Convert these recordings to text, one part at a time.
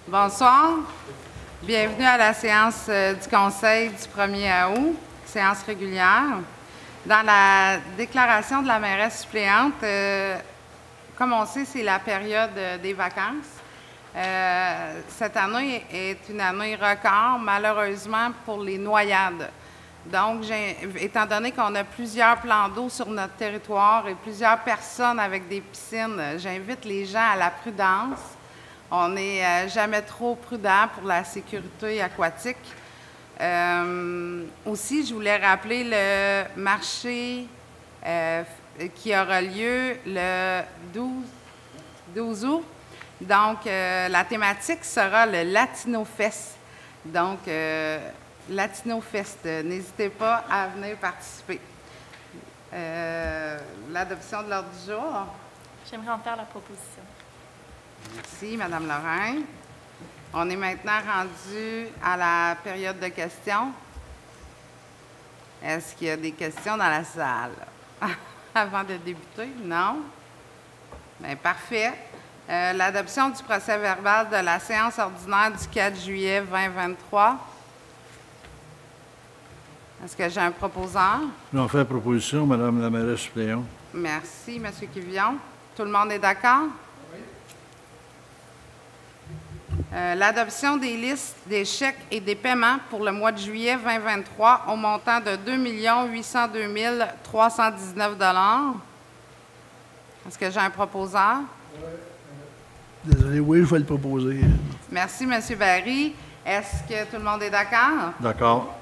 Bonsoir. Bienvenue à la séance du Conseil du 1er août, séance régulière. Dans la déclaration de la mairesse suppléante, comme on sait, c'est la période des vacances. Cette année est une année record, malheureusement, pour les noyades. Donc, étant donné qu'on a plusieurs plans d'eau sur notre territoire et plusieurs personnes avec des piscines, j'invite les gens à la prudence. On n'est jamais trop prudent pour la sécurité aquatique. Aussi, je voulais rappeler le marché qui aura lieu le 12 août. Donc, la thématique sera le Latino Fest. Donc, Latino Fest, n'hésitez pas à venir participer. L'adoption de l'ordre du jour. J'aimerais en faire la proposition. Merci, Mme Lorrain. On est maintenant rendu à la période de questions. Est-ce qu'il y a des questions dans la salle? Avant de débuter? Non? Bien, parfait. L'adoption du procès-verbal de la séance ordinaire du 4 juillet 2023. Est-ce que j'ai un proposeur? J'en fais la proposition, Mme la mairesse suppléante. Merci, M. Quivillon. Tout le monde est d'accord? Oui. L'adoption des listes des chèques et des paiements pour le mois de juillet 2023 au montant de 2 802 319 $. Est-ce que j'ai un proposeur? Désolé, oui, je vais le proposer. Merci, M. Barry. Est-ce que tout le monde est d'accord? D'accord.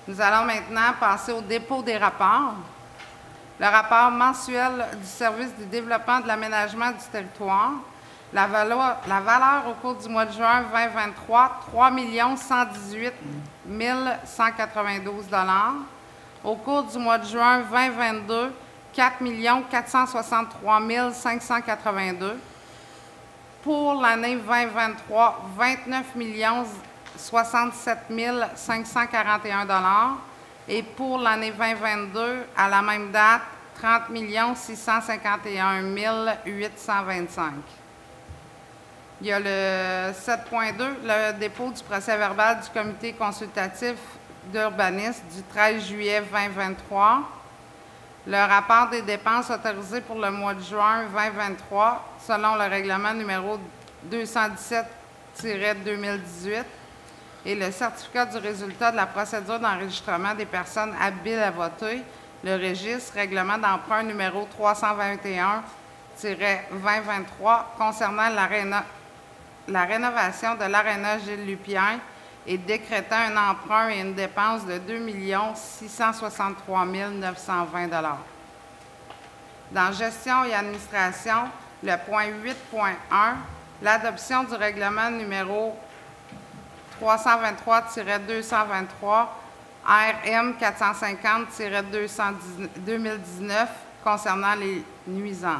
Nous allons maintenant passer au dépôt des rapports. Le rapport mensuel du Service du développement de l'aménagement du territoire. La valeur au cours du mois de juin 2023, 3 118 192 $. Au cours du mois de juin 2022, 4 463 582 $. Pour l'année 2023, 29 67 541 $. Et pour l'année 2022, à la même date, 30 651 825 $. Il y a le 7.2, le dépôt du procès-verbal du comité consultatif d'urbanisme du 13 juillet 2023. Le rapport des dépenses autorisées pour le mois de juin 2023, selon le règlement numéro 217-2018, et le certificat du résultat de la procédure d'enregistrement des personnes habiles à voter, le registre règlement d'emprunt numéro 321-2023 concernant la rénovation de l'aréna Gilles Lupien et décrétant un emprunt et une dépense de 2 663 920 $. Dans gestion et administration, le point 8.1, l'adoption du règlement numéro 323-223 RM 450-2019 concernant les nuisances.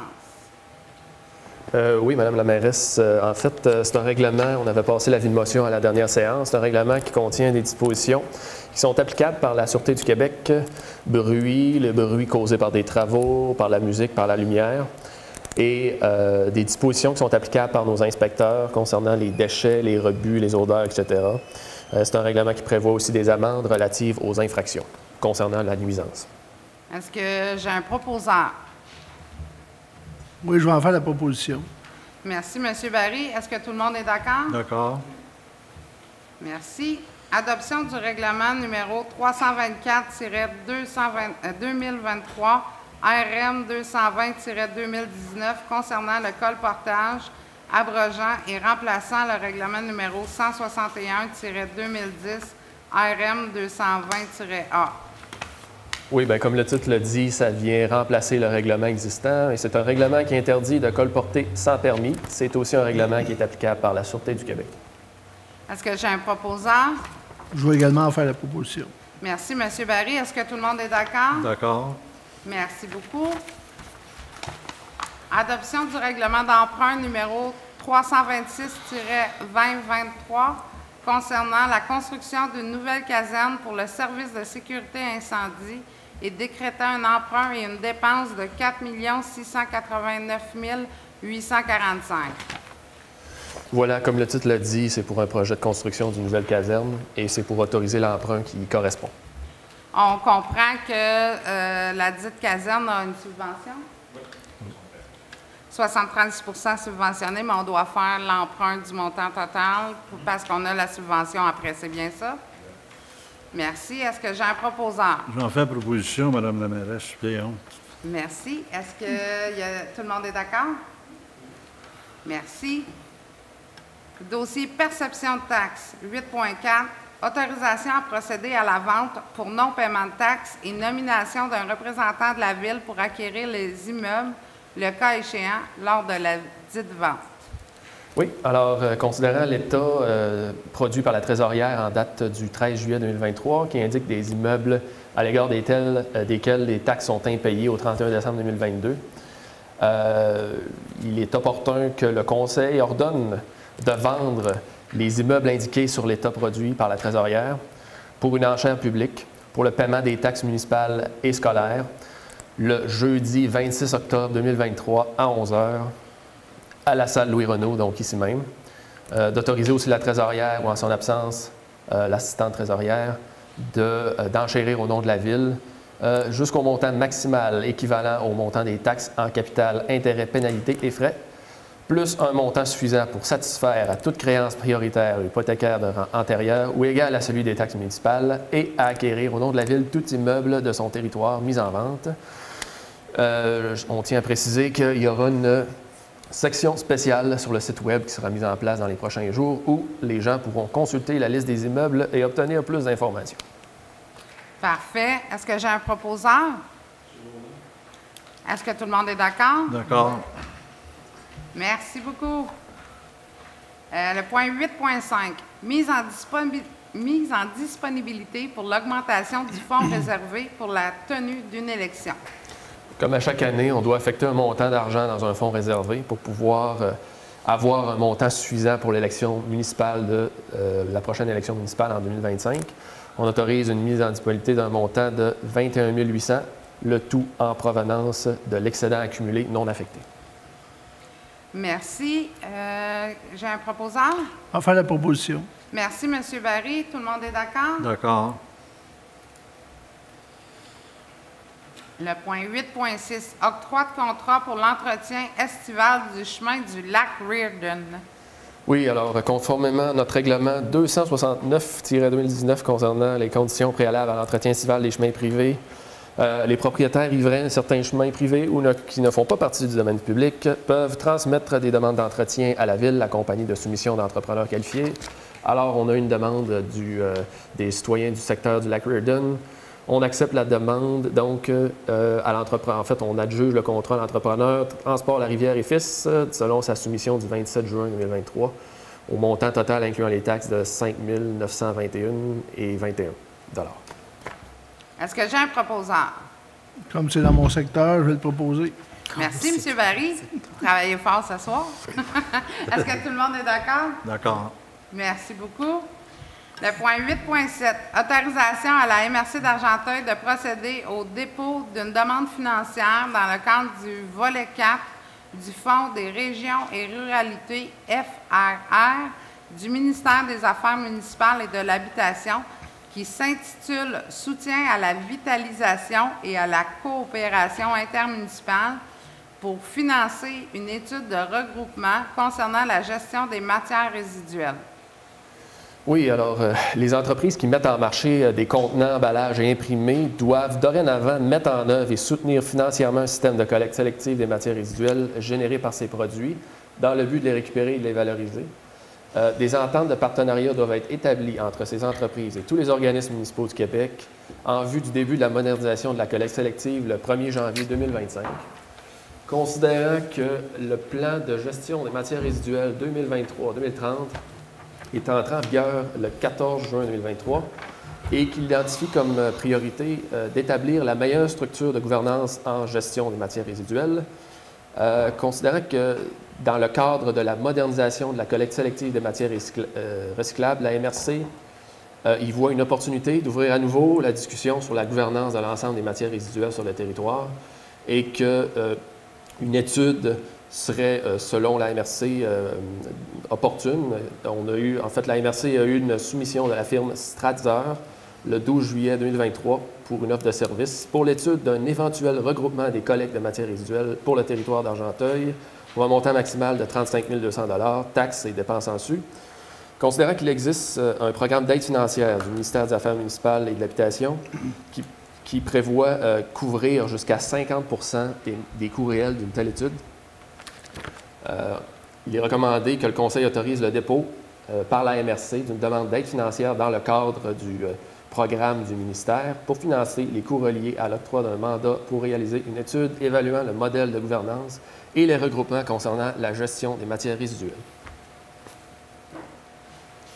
Oui, Madame la mairesse. En fait, c'est un règlement, on avait passé l'avis de motion à la dernière séance, c'est un règlement qui contient des dispositions qui sont applicables par la Sûreté du Québec, le bruit causé par des travaux, par la musique, par la lumière, et des dispositions qui sont applicables par nos inspecteurs concernant les déchets, les rebuts, les odeurs, etc. C'est un règlement qui prévoit aussi des amendes relatives aux infractions concernant la nuisance. Est-ce que j'ai un proposeur? Oui, je vais en faire la proposition. Merci, M. Barry. Est-ce que tout le monde est d'accord? D'accord. Merci. Adoption du règlement numéro 324-2023 RM 220-2019 concernant le colportage, abrogeant et remplaçant le règlement numéro 161-2010 RM 220-A. Oui, bien, comme le titre le dit, ça vient remplacer le règlement existant et c'est un règlement qui interdit de colporter sans permis. C'est aussi un règlement qui est applicable par la Sûreté du Québec. Est-ce que j'ai un proposeur? Je vais également en faire la proposition. Merci, M. Barry. Est-ce que tout le monde est d'accord? D'accord. Merci beaucoup. Adoption du règlement d'emprunt numéro 326-2023 concernant la construction d'une nouvelle caserne pour le service de sécurité incendie et décrétant un emprunt et une dépense de 4 689 845 Voilà, comme le titre le dit, c'est pour un projet de construction d'une nouvelle caserne et c'est pour autoriser l'emprunt qui y correspond. On comprend que la dite caserne a une subvention? Oui. 73 subventionné, mais on doit faire l'emprunt du montant total parce qu'on a la subvention après. C'est bien ça? Merci. Est-ce que j'ai un proposeur? J'en fais proposition, Madame la mairesse suppléante. Merci. Est-ce que tout le monde est d'accord? Merci. Dossier perception de taxes, 8.4. Autorisation à procéder à la vente pour non-paiement de taxes et nomination d'un représentant de la Ville pour acquérir les immeubles, le cas échéant, lors de la dite vente. Oui, alors, considérant l'état produit par la trésorière en date du 13 juillet 2023, qui indique des immeubles à l'égard desquels les taxes sont impayées au 31 décembre 2022, il est opportun que le Conseil ordonne de vendre les immeubles indiqués sur l'état produit par la trésorière pour une enchère publique pour le paiement des taxes municipales et scolaires le jeudi 26 octobre 2023 à 11 h à la salle Louis-Renaud, donc ici même. D'autoriser aussi la trésorière ou en son absence l'assistante trésorière d'enchérir au nom de la Ville jusqu'au montant maximal équivalent au montant des taxes en capital, intérêts, pénalités et frais, plus un montant suffisant pour satisfaire à toute créance prioritaire ou hypothécaire de rang antérieur ou égal à celui des taxes municipales et à acquérir au nom de la Ville tout immeuble de son territoire mis en vente. On tient à préciser qu'il y aura une section spéciale sur le site Web qui sera mise en place dans les prochains jours où les gens pourront consulter la liste des immeubles et obtenir plus d'informations. Parfait. Est-ce que j'ai un proposeur? Est-ce que tout le monde est d'accord? D'accord. Merci beaucoup. Le point 8.5, mise en disponibilité pour l'augmentation du fonds réservé pour la tenue d'une élection. Comme à chaque année, on doit affecter un montant d'argent dans un fonds réservé pour pouvoir avoir un montant suffisant pour l'élection municipale la prochaine élection municipale en 2025. On autorise une mise en disponibilité d'un montant de 21 800, le tout en provenance de l'excédent accumulé non affecté. Merci. J'ai un proposeur? En faire la proposition. Merci, M. Barry. Tout le monde est d'accord? D'accord. Le point 8.6, octroi de contrat pour l'entretien estival du chemin du lac Reardon. Oui, alors, conformément à notre règlement 269-2019 concernant les conditions préalables à l'entretien estival des chemins privés, les propriétaires riverains de certains chemins privés ou qui ne font pas partie du domaine public peuvent transmettre des demandes d'entretien à la Ville accompagnées de soumissions d'entrepreneurs qualifiés. Alors, on a une demande des citoyens du secteur du lac Reardon. On accepte la demande, donc, à l'entrepreneur. En fait, on adjuge le contrat à l'entrepreneur Transport La Rivière et Fils, selon sa soumission du 27 juin 2023, au montant total incluant les taxes de 5 921,21 $. Est-ce que j'ai un proposeur? Comme c'est dans mon secteur, je vais le proposer. Merci, M. Barry. Vous travaillez fort ce soir. Est-ce que tout le monde est d'accord? D'accord. Merci beaucoup. Le point 8.7, autorisation à la MRC d'Argenteuil de procéder au dépôt d'une demande financière dans le cadre du volet 4 du Fonds des régions et ruralités FRR du ministère des Affaires municipales et de l'Habitation qui s'intitule « Soutien à la vitalisation et à la coopération intermunicipale » pour financer une étude de regroupement concernant la gestion des matières résiduelles. Oui, alors, les entreprises qui mettent en marché des contenants, emballages et imprimés doivent dorénavant mettre en œuvre et soutenir financièrement un système de collecte sélective des matières résiduelles générées par ces produits dans le but de les récupérer et de les valoriser. Des ententes de partenariat doivent être établies entre ces entreprises et tous les organismes municipaux du Québec en vue du début de la modernisation de la collecte sélective le 1er janvier 2025. Considérant que le plan de gestion des matières résiduelles 2023-2030 est entré en vigueur le 14 juin 2023 et qu'il identifie comme priorité d'établir la meilleure structure de gouvernance en gestion des matières résiduelles, considérant que dans le cadre de la modernisation de la collecte sélective des matières recyclables, la MRC y voit une opportunité d'ouvrir à nouveau la discussion sur la gouvernance de l'ensemble des matières résiduelles sur le territoire et qu'une étude serait, selon la MRC, opportune. En fait, la MRC a eu une soumission de la firme Stratzer le 12 juillet 2023 pour une offre de service pour l'étude d'un éventuel regroupement des collectes de matières résiduelles pour le territoire d'Argenteuil pour un montant maximal de 35 200 $, taxes et dépenses en su. Considérant qu'il existe un programme d'aide financière du ministère des Affaires municipales et de l'Habitation qui prévoit couvrir jusqu'à 50 des coûts réels d'une telle étude, il est recommandé que le Conseil autorise le dépôt par la MRC d'une demande d'aide financière dans le cadre du programme du ministère pour financer les coûts reliés à l'octroi d'un mandat pour réaliser une étude évaluant le modèle de gouvernance et les regroupements concernant la gestion des matières résiduelles.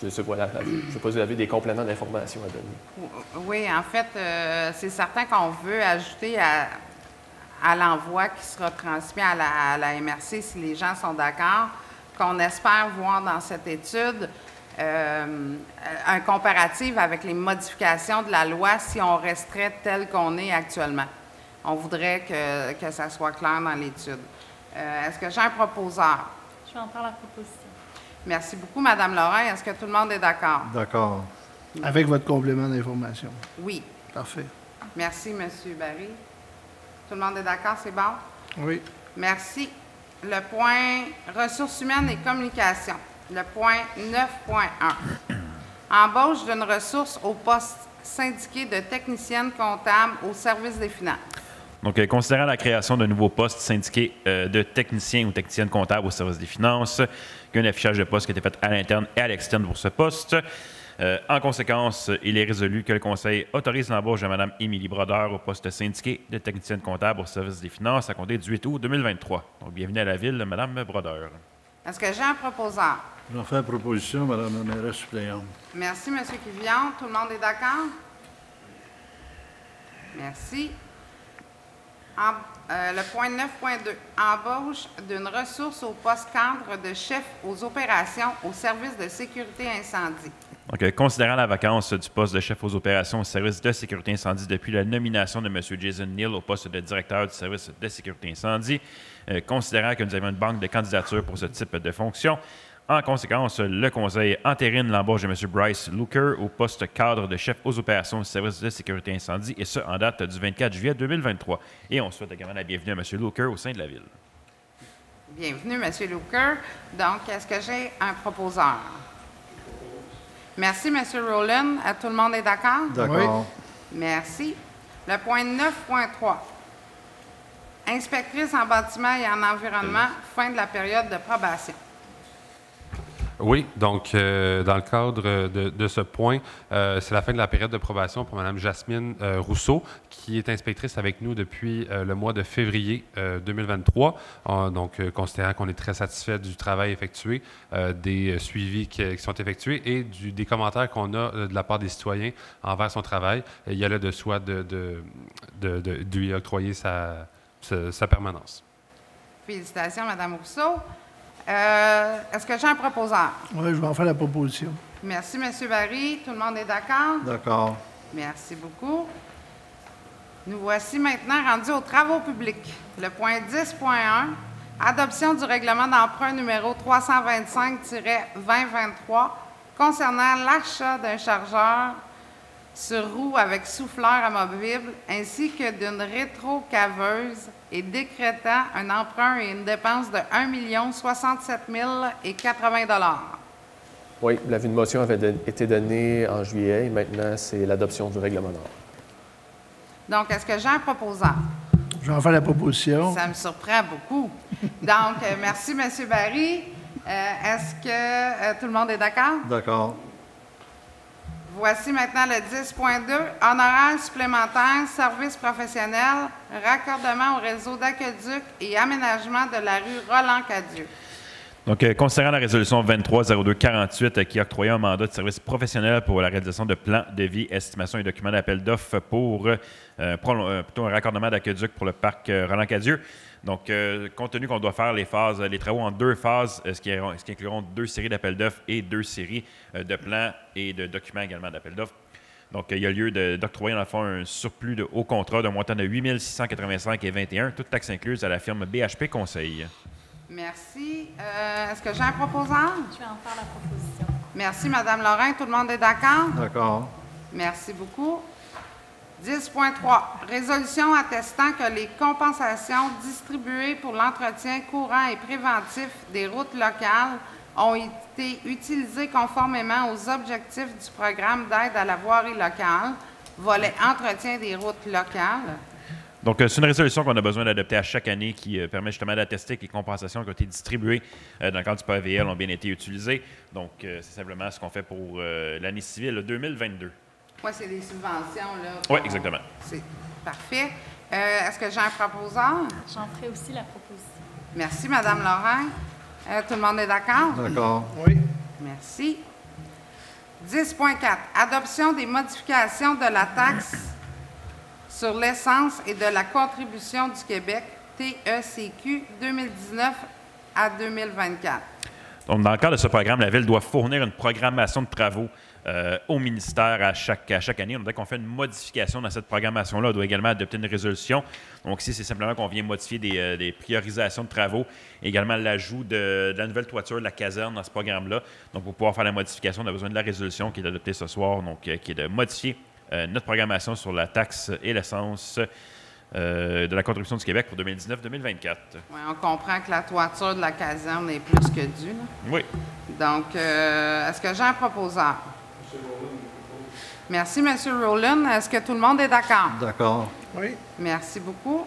Je ne sais pas si vous avez des compléments d'informations à donner. Oui, en fait, c'est certain qu'on veut ajouter à l'envoi qui sera transmis à la MRC, si les gens sont d'accord, qu'on espère voir dans cette étude un comparatif avec les modifications de la loi si on resterait tel qu'on est actuellement. On voudrait que ça soit clair dans l'étude. Est-ce que j'ai un proposeur? Je vais en faire la proposition. Merci beaucoup, Mme Lorrain. Est-ce que tout le monde est d'accord? D'accord. Avec votre complément d'information. Oui. Parfait. Merci, M. Barry. Tout le monde est d'accord? C'est bon? Oui. Merci. Le point ressources humaines et communications. Le point 9.1. Embauche d'une ressource au poste syndiqué de technicienne comptable au service des finances. Donc, considérant la création d'un nouveau poste syndiqué de technicien ou technicienne comptable au service des finances, il y a un affichage de poste qui a été fait à l'interne et à l'externe pour ce poste. En conséquence, il est résolu que le Conseil autorise l'embauche de Mme Émilie Brodeur au poste syndiqué de technicienne comptable au service des finances à compter du 8 août 2023. Donc, bienvenue à la Ville, Mme Brodeur. Est-ce que j'ai un proposeur? J'en fais la proposition, Madame la mairesse suppléante. Merci, M. Quivillon. Tout le monde est d'accord? Merci. Le point 9.2. Embauche d'une ressource au poste cadre de chef aux opérations au service de sécurité incendie. Donc, considérant la vacance du poste de chef aux opérations au service de sécurité incendie depuis la nomination de M. Jason Neal au poste de directeur du service de sécurité incendie, considérant que nous avions une banque de candidatures pour ce type de fonction, en conséquence, le Conseil entérine l'embauche de M. Bryce Luker au poste cadre de chef aux opérations au service de sécurité incendie, et ce, en date du 24 juillet 2023. Et on souhaite également la bienvenue à M. Luker au sein de la Ville. Bienvenue, M. Luker. Donc, est-ce que j'ai un proposeur? Merci, M. Rowland. Tout le monde est d'accord? D'accord. Merci. Le point 9.3. Inspectrice en bâtiment et en environnement, fin de la période de probation. Oui, donc dans le cadre de ce point, c'est la fin de la période de probation pour Mme Jasmine Rousseau, qui est inspectrice avec nous depuis le mois de février 2023. Donc, considérant qu'on est très satisfait du travail effectué, des suivis qui sont effectués et des commentaires qu'on a de la part des citoyens envers son travail, il y a là de soi de lui octroyer sa permanence. Félicitations, Mme Rousseau. Est-ce que j'ai un proposeur? Oui, je vais en faire la proposition. Merci, M. Barry. Tout le monde est d'accord? D'accord. Merci beaucoup. Nous voici maintenant rendus aux travaux publics. Le point 10.1, adoption du règlement d'emprunt numéro 325-2023 concernant l'achat d'un chargeur sur roue avec souffleur amovible ainsi que d'une rétrocaveuse et décrétant un emprunt et une dépense de 1 067 080 $. Oui, l'avis de motion avait été donné en juillet et maintenant, c'est l'adoption du règlement d'ordre. Donc, est-ce que j'ai un proposeur? Je vais en faire la proposition. Ça me surprend beaucoup. Donc, merci, M. Barry. Est-ce que tout le monde est d'accord? D'accord. Voici maintenant le 10.2, honoraires supplémentaires, services professionnels, raccordement au réseau d'aqueduc et aménagement de la rue Roland-Cadieux. Donc, considérant la résolution 23-02-48 qui octroyait un mandat de service professionnel pour la réalisation de plans, devis, estimations et documents d'appel d'offres pour plutôt un raccordement d'aqueduc pour le parc Roland-Cadieux. Donc, compte tenu qu'on doit faire les travaux en deux phases, ce qui incluront 2 séries d'appels d'offres et 2 séries de plans et de documents également d'appels d'offres. Donc, il y a lieu d'octroyer, dans le fond, un surplus de haut contrat d'un montant de 8 685,21 toutes taxes incluses à la firme BHP Conseil. Merci. Est-ce que j'ai un proposant? Je vais en faire la proposition. Merci, Mme Lorrain. Tout le monde est d'accord? D'accord. Merci beaucoup. 10.3. Résolution attestant que les compensations distribuées pour l'entretien courant et préventif des routes locales ont été utilisées conformément aux objectifs du programme d'aide à la voirie locale, volet entretien des routes locales. Donc, c'est une résolution qu'on a besoin d'adopter à chaque année qui permet justement d'attester que les compensations qui ont été distribuées dans le cadre du PAVL ont bien été utilisées. Donc, c'est simplement ce qu'on fait pour l'année civile 2022. Oui, c'est des subventions, là. Oui, exactement. C'est parfait. Est-ce que j'ai un proposant? J'en ferai aussi la proposition. Merci, Mme Lorrain. Tout le monde est d'accord? D'accord. Oui. Merci. 10.4. Adoption des modifications de la taxe sur l'essence et de la contribution du Québec, TECQ, 2019 à 2024. Donc, dans le cadre de ce programme, la Ville doit fournir une programmation de travaux au ministère à chaque année. Dès qu'on fait une modification dans cette programmation-là, on doit également adopter une résolution. Donc, ici, c'est simplement qu'on vient modifier des priorisations de travaux, également l'ajout de la nouvelle toiture de la caserne dans ce programme-là. Donc, pour pouvoir faire la modification, on a besoin de la résolution qui est adoptée ce soir, donc qui est de modifier notre programmation sur la taxe et l'essence de la contribution du Québec pour 2019-2024. Ouais, on comprend que la toiture de la caserne est plus que due, là. Oui. Donc, est-ce que j'ai un proposeur? Merci, M. Rowland. Est-ce que tout le monde est d'accord? D'accord. Oui. Merci beaucoup.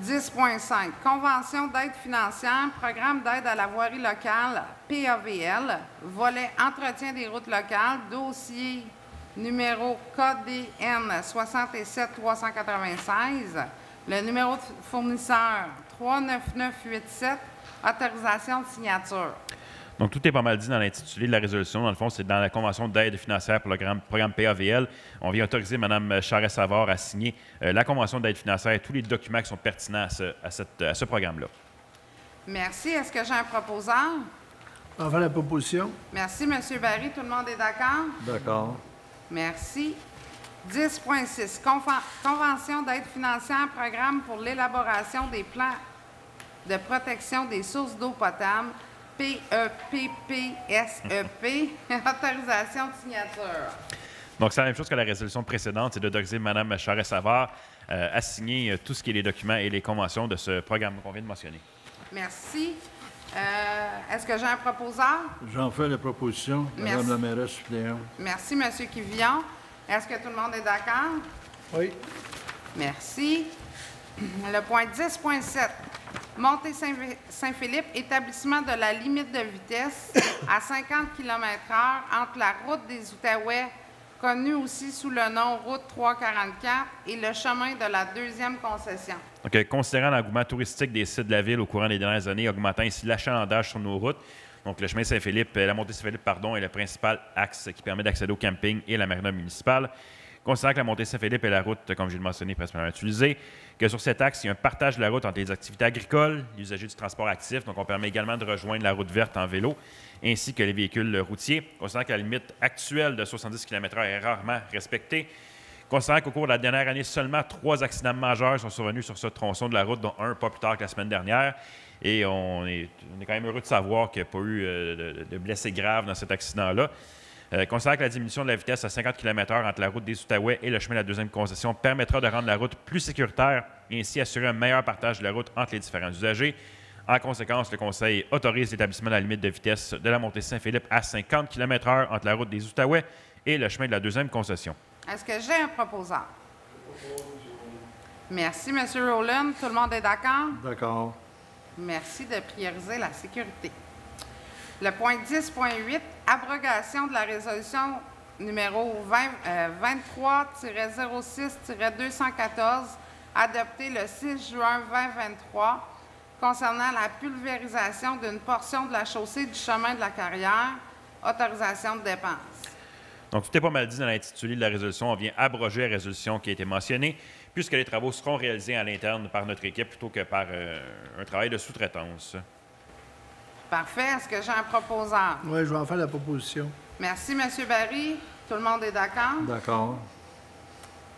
10.5. Convention d'aide financière, programme d'aide à la voirie locale, PAVL, volet entretien des routes locales, dossier numéro KDN 67396, le numéro de fournisseur 39987, autorisation de signature. Donc, tout est pas mal dit dans l'intitulé de la résolution. Dans le fond, c'est dans la convention d'aide financière pour le programme PAVL. On vient autoriser Mme Charest-Savard à signer la convention d'aide financière et tous les documents qui sont pertinents à ce programme-là. Merci. Est-ce que j'ai un proposeur? On va faire la proposition. Merci, M. Barry. Tout le monde est d'accord? D'accord. Merci. 10.6. Convention d'aide financière, programme pour l'élaboration des plans de protection des sources d'eau potable, PEPPSEP, autorisation de signature. Donc, c'est la même chose que la résolution précédente, c'est d'autoriser Mme Charest-Savard à signer tout ce qui est les documents et les conventions de ce programme qu'on vient de mentionner. Merci. Est-ce que j'ai un proposeur? J'en fais la proposition, Madame Merci. la mairesse suppléante. Merci, M. Quivillon. Est-ce que tout le monde est d'accord? Oui. Merci. Le point 10.7. Montée Saint-Philippe, établissement de la limite de vitesse à 50 km/h entre la route des Outaouais, connue aussi sous le nom route 344, et le chemin de la deuxième concession. Donc, considérant l'engouement touristique des sites de la Ville au courant des dernières années, augmentant ainsi l'achalandage sur nos routes, donc le chemin Saint-Philippe, la montée Saint-Philippe, pardon, est le principal axe qui permet d'accéder au camping et la marina municipale. Considérant que la montée Saint-Philippe est la route, comme je l'ai mentionné, principalement utilisée, que sur cet axe, il y a un partage de la route entre les activités agricoles, les usagers du transport actif, donc on permet également de rejoindre la route verte en vélo, ainsi que les véhicules routiers. Considérant que la limite actuelle de 70 km/h est rarement respectée, considérant qu'au cours de la dernière année, seulement 3 accidents majeurs sont survenus sur ce tronçon de la route, dont un pas plus tard que la semaine dernière, et on est quand même heureux de savoir qu'il n'y a pas eu de blessés graves dans cet accident-là. Considérant que la diminution de la vitesse à 50 km/h entre la route des Outaouais et le chemin de la deuxième concession permettra de rendre la route plus sécuritaire et ainsi assurer un meilleur partage de la route entre les différents usagers. En conséquence, le Conseil autorise l'établissement de la limite de vitesse de la montée Saint-Philippe à 50 km/h entre la route des Outaouais et le chemin de la deuxième concession. Est-ce que j'ai un proposeur? Merci, M. Rowland. Tout le monde est d'accord? D'accord. Merci de prioriser la sécurité. Le point 10.8, abrogation de la résolution numéro 23-06-214, adoptée le 6 juin 2023, concernant la pulvérisation d'une portion de la chaussée du chemin de la Carrière, autorisation de dépenses. Donc, tout est pas mal dit dans l'intitulé de la résolution. On vient abroger la résolution qui a été mentionnée, puisque les travaux seront réalisés à l'interne par notre équipe plutôt que par un travail de sous-traitance. Parfait. Est-ce que j'ai un proposeur? Oui, je vais en faire la proposition. Merci, M. Barry. Tout le monde est d'accord? D'accord.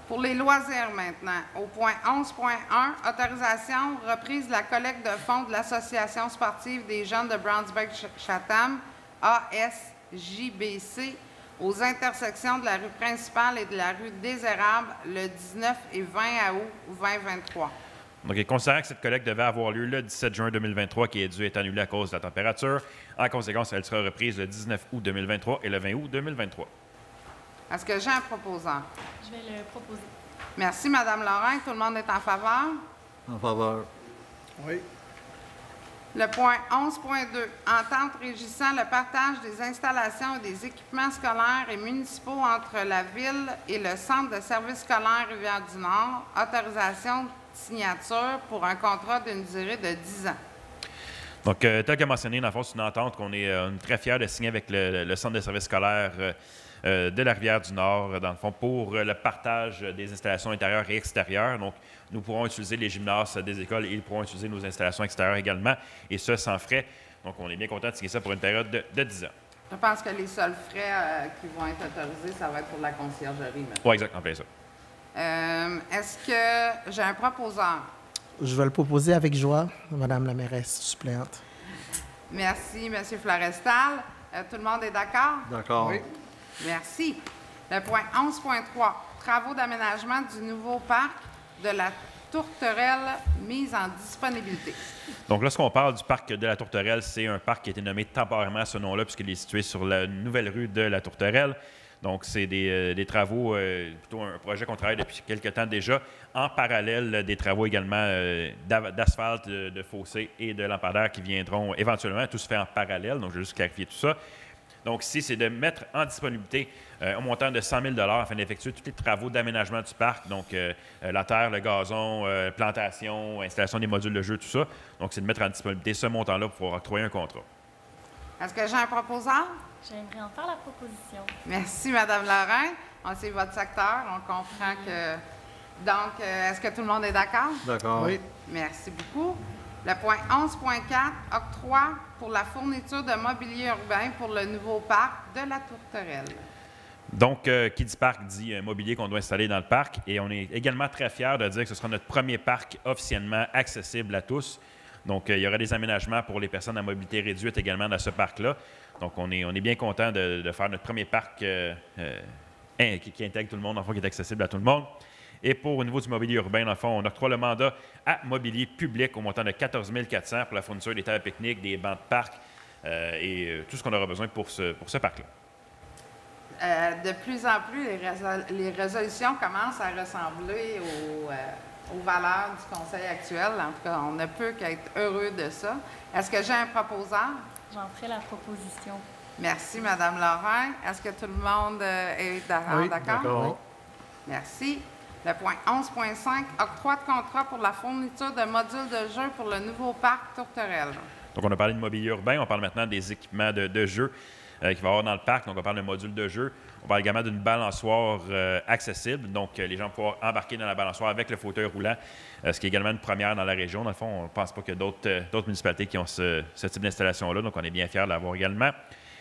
Pour les loisirs maintenant, au point 11.1, autorisation, reprise de la collecte de fonds de l'Association sportive des jeunes de Brownsburg-Chatham, ASJBC, aux intersections de la rue principale et de la rue des Érables le 19 et 20 août 2023. Donc, considérant que cette collecte devait avoir lieu le 17 juin 2023, qui est dû être annulée à cause de la température, en conséquence, elle sera reprise le 19 août 2023 et le 20 août 2023. Est-ce que j'ai un proposant? Je vais le proposer. Merci, Mme Lorrain. Tout le monde est en faveur? En faveur. Oui. Le point 11.2, entente régissant le partage des installations et des équipements scolaires et municipaux entre la Ville et le Centre de services scolaires Rivière-du-Nord. Autorisation de signature pour un contrat d'une durée de 10 ans. Donc, tel que mentionné, dans le fond, c'est une entente qu'on est très fiers de signer avec le Centre de services scolaires de la Rivière-du-Nord, dans le fond, pour le partage des installations intérieures et extérieures. Donc, nous pourrons utiliser les gymnases des écoles et ils pourront utiliser nos installations extérieures également, et ce, sans frais. Donc, on est bien content de signer ça pour une période de 10 ans. Je pense que les seuls frais qui vont être autorisés, ça va être pour la conciergerie. Oui, exactement, plein ça. Est-ce que j'ai un proposant? Je vais le proposer avec joie, Madame la mairesse suppléante. Merci, M. Florestal. Tout le monde est d'accord? D'accord. Oui. Merci. Le point 11.3, travaux d'aménagement du nouveau parc de la Tourterelle mise en disponibilité. Donc, lorsqu'on parle du parc de la Tourterelle, c'est un parc qui a été nommé temporairement à ce nom-là, puisqu'il est situé sur la nouvelle rue de la Tourterelle. Donc, c'est des travaux, plutôt un projet qu'on travaille depuis quelques temps déjà, en parallèle des travaux également d'asphalte, de fossés et de lampadaires qui viendront éventuellement. Tout se fait en parallèle, donc je vais juste clarifier tout ça. Donc, ici, c'est de mettre en disponibilité un montant de 100 000 afin d'effectuer tous les travaux d'aménagement du parc, donc la terre, le gazon, plantation, installation des modules de jeu, tout ça. Donc, c'est de mettre en disponibilité ce montant-là pour pouvoir octroyer un contrat. Est-ce que j'ai un proposant? J'aimerais en faire la proposition. Merci, Mme Lorrain. On sait votre secteur, on comprend que... Donc, est-ce que tout le monde est d'accord? D'accord. Oui. Merci beaucoup. Le point 11.4, octroi pour la fourniture de mobilier urbain pour le nouveau parc de la Tourterelle. Donc, qui dit parc dit mobilier qu'on doit installer dans le parc. Et on est également très fiers de dire que ce sera notre premier parc officiellement accessible à tous. Donc, il y aura des aménagements pour les personnes à mobilité réduite également dans ce parc-là. Donc, on est bien content de faire notre premier parc qui intègre tout le monde, dans le fond, qui est accessible à tout le monde. Et au niveau du mobilier urbain, dans le fond, on octroie le mandat à mobilier public au montant de 14 400 pour la fourniture des tables pique-nique, des bancs de parc et tout ce qu'on aura besoin pour ce parc-là. De plus en plus, les résolutions commencent à ressembler aux valeurs du Conseil actuel. En tout cas, on ne peut qu'être heureux de ça. Est-ce que j'ai un proposant? J'en ferai la proposition. Merci, Mme Lorrain. Est-ce que tout le monde est d'accord? Oui, d'accord. Oui. Merci. Le point 11.5, octroi de contrat pour la fourniture de modules de jeu pour le nouveau parc Tourterelle. Donc, on a parlé de mobilier urbain. On parle maintenant des équipements de jeu qu'il va y avoir dans le parc. Donc, on parle de modules de jeu. On parle également d'une balançoire accessible. Donc, les gens vont pouvoir embarquer dans la balançoire avec le fauteuil roulant, ce qui est également une première dans la région. Dans le fond, on ne pense pas qu'il y a d'autres municipalités qui ont ce type d'installation-là. Donc, on est bien fiers de l'avoir également.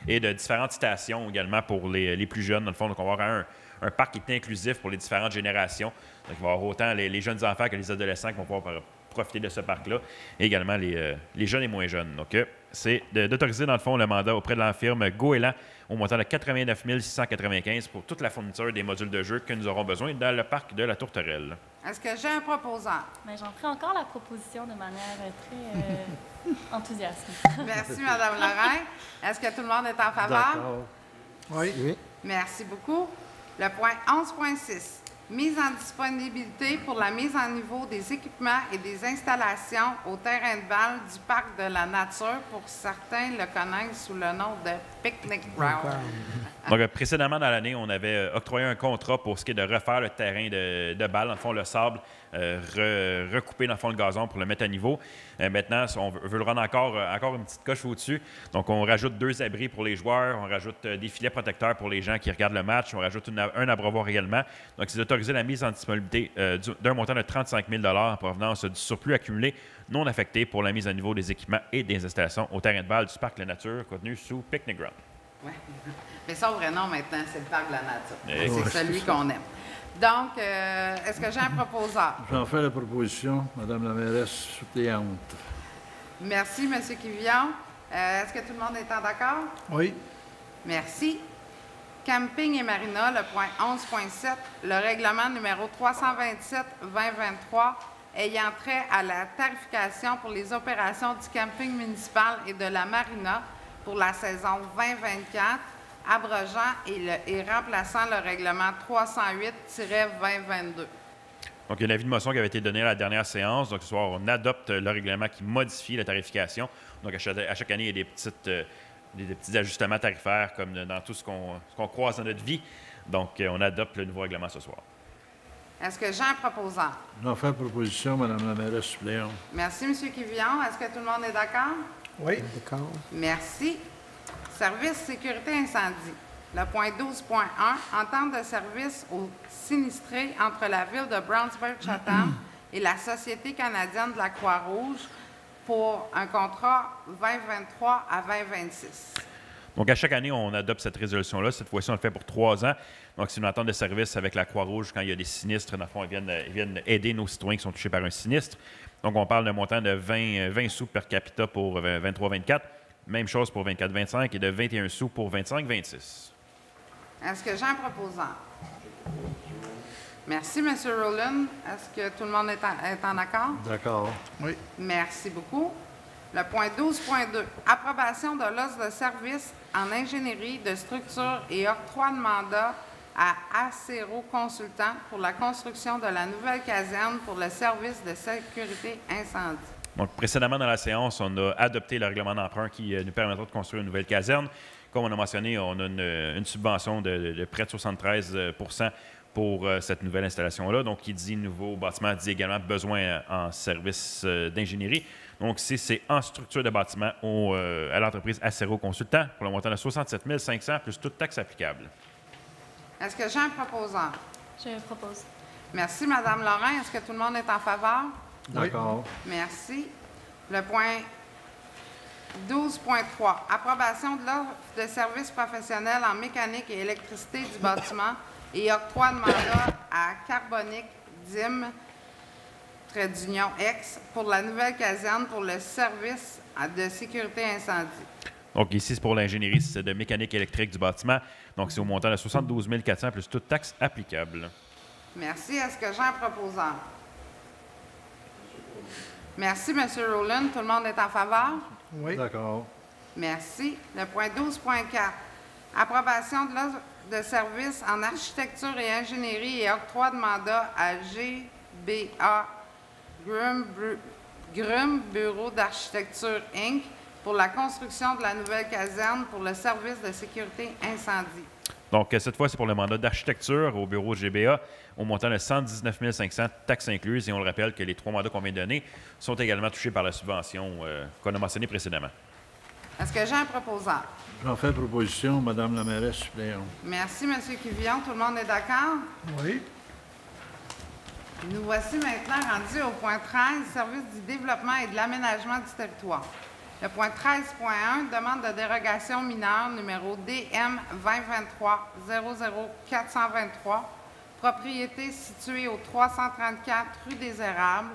Et de différentes stations également pour les plus jeunes. Dans le fond, donc, on va avoir un parc qui est inclusif pour les différentes générations. Donc, il va y avoir autant les jeunes enfants que les adolescents qui vont pouvoir profiter de ce parc-là, et également les jeunes et moins jeunes. Donc, c'est d'autoriser, dans le fond, le mandat auprès de la firme Goéland au montant de 89 695 pour toute la fourniture des modules de jeu que nous aurons besoin dans le parc de la Tourterelle. Est-ce que j'ai un proposant? Mais j'en ferai encore la proposition de manière très enthousiaste. Merci, Mme Lorrain. Est-ce que tout le monde est en faveur? D'accord. Oui. Oui. Merci beaucoup. Le point 11.6, mise en disponibilité pour la mise en niveau des équipements et des installations au terrain de balle du Parc de la Nature. Pour certains le connaissent sous le nom de Picnic Ground. Donc, précédemment dans l'année, on avait octroyé un contrat pour ce qui est de refaire le terrain de balle, dans le fond, le sable, recouper, dans le fond, le gazon pour le mettre à niveau. Maintenant, on veut le rendre encore une petite coche au-dessus. Donc, on rajoute 2 abris pour les joueurs, on rajoute des filets protecteurs pour les gens qui regardent le match, on rajoute un abreuvoir également. Donc, c'est d'autoriser la mise en disponibilité d'un montant de 35 000 en provenance du surplus accumulé non affecté pour la mise à niveau des équipements et des installations au terrain de balle du Parc de la Nature contenu sous Picnic Ground. Oui. Mais son vrai nom maintenant, c'est le Parc de la Nature. Et C'est celui qu'on aime. Donc, est-ce que j'ai un proposeur? J'en fais la proposition, Madame la mairesse suppléante. Merci, M. Quivillon. Est-ce que tout le monde est en d'accord? Oui. Merci. Camping et Marina, le point 11.7, le règlement numéro 327-2023 ayant trait à la tarification pour les opérations du camping municipal et de la marina pour la saison 2024, abrogeant et remplaçant le règlement 308-2022. Donc, il y a un avis de motion qui avait été donné à la dernière séance. Donc, ce soir, on adopte le règlement qui modifie la tarification. Donc, à chaque année, il y a des petits ajustements tarifaires comme dans tout ce qu'on croise dans notre vie. Donc, on adopte le nouveau règlement ce soir. Est-ce que j'ai un proposant? J'en fais la proposition, Madame la mairesse suppléante. Merci, M. Quivillon. Est-ce que tout le monde est d'accord? Oui. D'accord. Merci. Service sécurité incendie. Le point 12.1, entente de service aux sinistrés entre la ville de Brownsburg-Chatham et la Société canadienne de la Croix-Rouge pour un contrat 2023 à 2026. Donc, à chaque année, on adopte cette résolution-là. Cette fois-ci, on le fait pour 3 ans. Donc, c'est une entente de service avec la Croix-Rouge quand il y a des sinistres. Dans le fond, ils viennent aider nos citoyens qui sont touchés par un sinistre. Donc, on parle d'un montant de 20 sous per capita pour 23-24. Même chose pour 24-25 et de 21 sous pour 25-26. Est-ce que j'ai un proposant? Merci, M. Rowland. Est-ce que tout le monde est en accord? D'accord. Oui. Merci beaucoup. Le point 12.2, approbation de l'offre de service en ingénierie de structure et octroi de mandat à Acero Consultant pour la construction de la nouvelle caserne pour le service de sécurité incendie. Donc, précédemment dans la séance, on a adopté le règlement d'emprunt qui nous permettra de construire une nouvelle caserne. Comme on a mentionné, on a une subvention de près de 73 % pour cette nouvelle installation-là. Donc, qui dit nouveau bâtiment dit également besoin en service d'ingénierie. Donc, c'est en structure de bâtiment à l'entreprise Acero Consultant pour le montant de 67 500 plus toute taxe applicable. Est-ce que j'ai un proposant? Je propose. Merci, Mme Laurent. Est-ce que tout le monde est en faveur? D'accord. Merci. Le point 12.3, approbation de l'offre de services professionnels en mécanique et électricité du bâtiment et octroi de mandat à Carbonic DIM, trait d'union X, pour la nouvelle caserne pour le service de sécurité incendie. Donc, ici, c'est pour l'ingénierie de mécanique électrique du bâtiment. Donc, c'est au montant de 72 400 plus toute taxe applicable. Merci. Est-ce que j'ai un proposant? Merci, M. Rowland. Tout le monde est en faveur? Oui. D'accord. Merci. Le point 12.4, approbation de l'offre de service en architecture et ingénierie et octroi de mandat à GBA Grum Bureau d'architecture Inc. pour la construction de la nouvelle caserne pour le service de sécurité incendie. Donc, cette fois, c'est pour le mandat d'architecture au bureau GBA au montant de 119 500, taxes incluses. Et on le rappelle que les 3 mandats qu'on vient de donner sont également touchés par la subvention qu'on a mentionnée précédemment. Est-ce que j'ai un proposant? J'en fais proposition, Madame la mairesse suppléante. Merci, M. Quivillon. Tout le monde est d'accord? Oui. Nous voici maintenant rendus au point 13, service du développement et de l'aménagement du territoire. Le point 13.1, demande de dérogation mineure numéro DM 2023-00423, propriété située au 334 rue des Érables,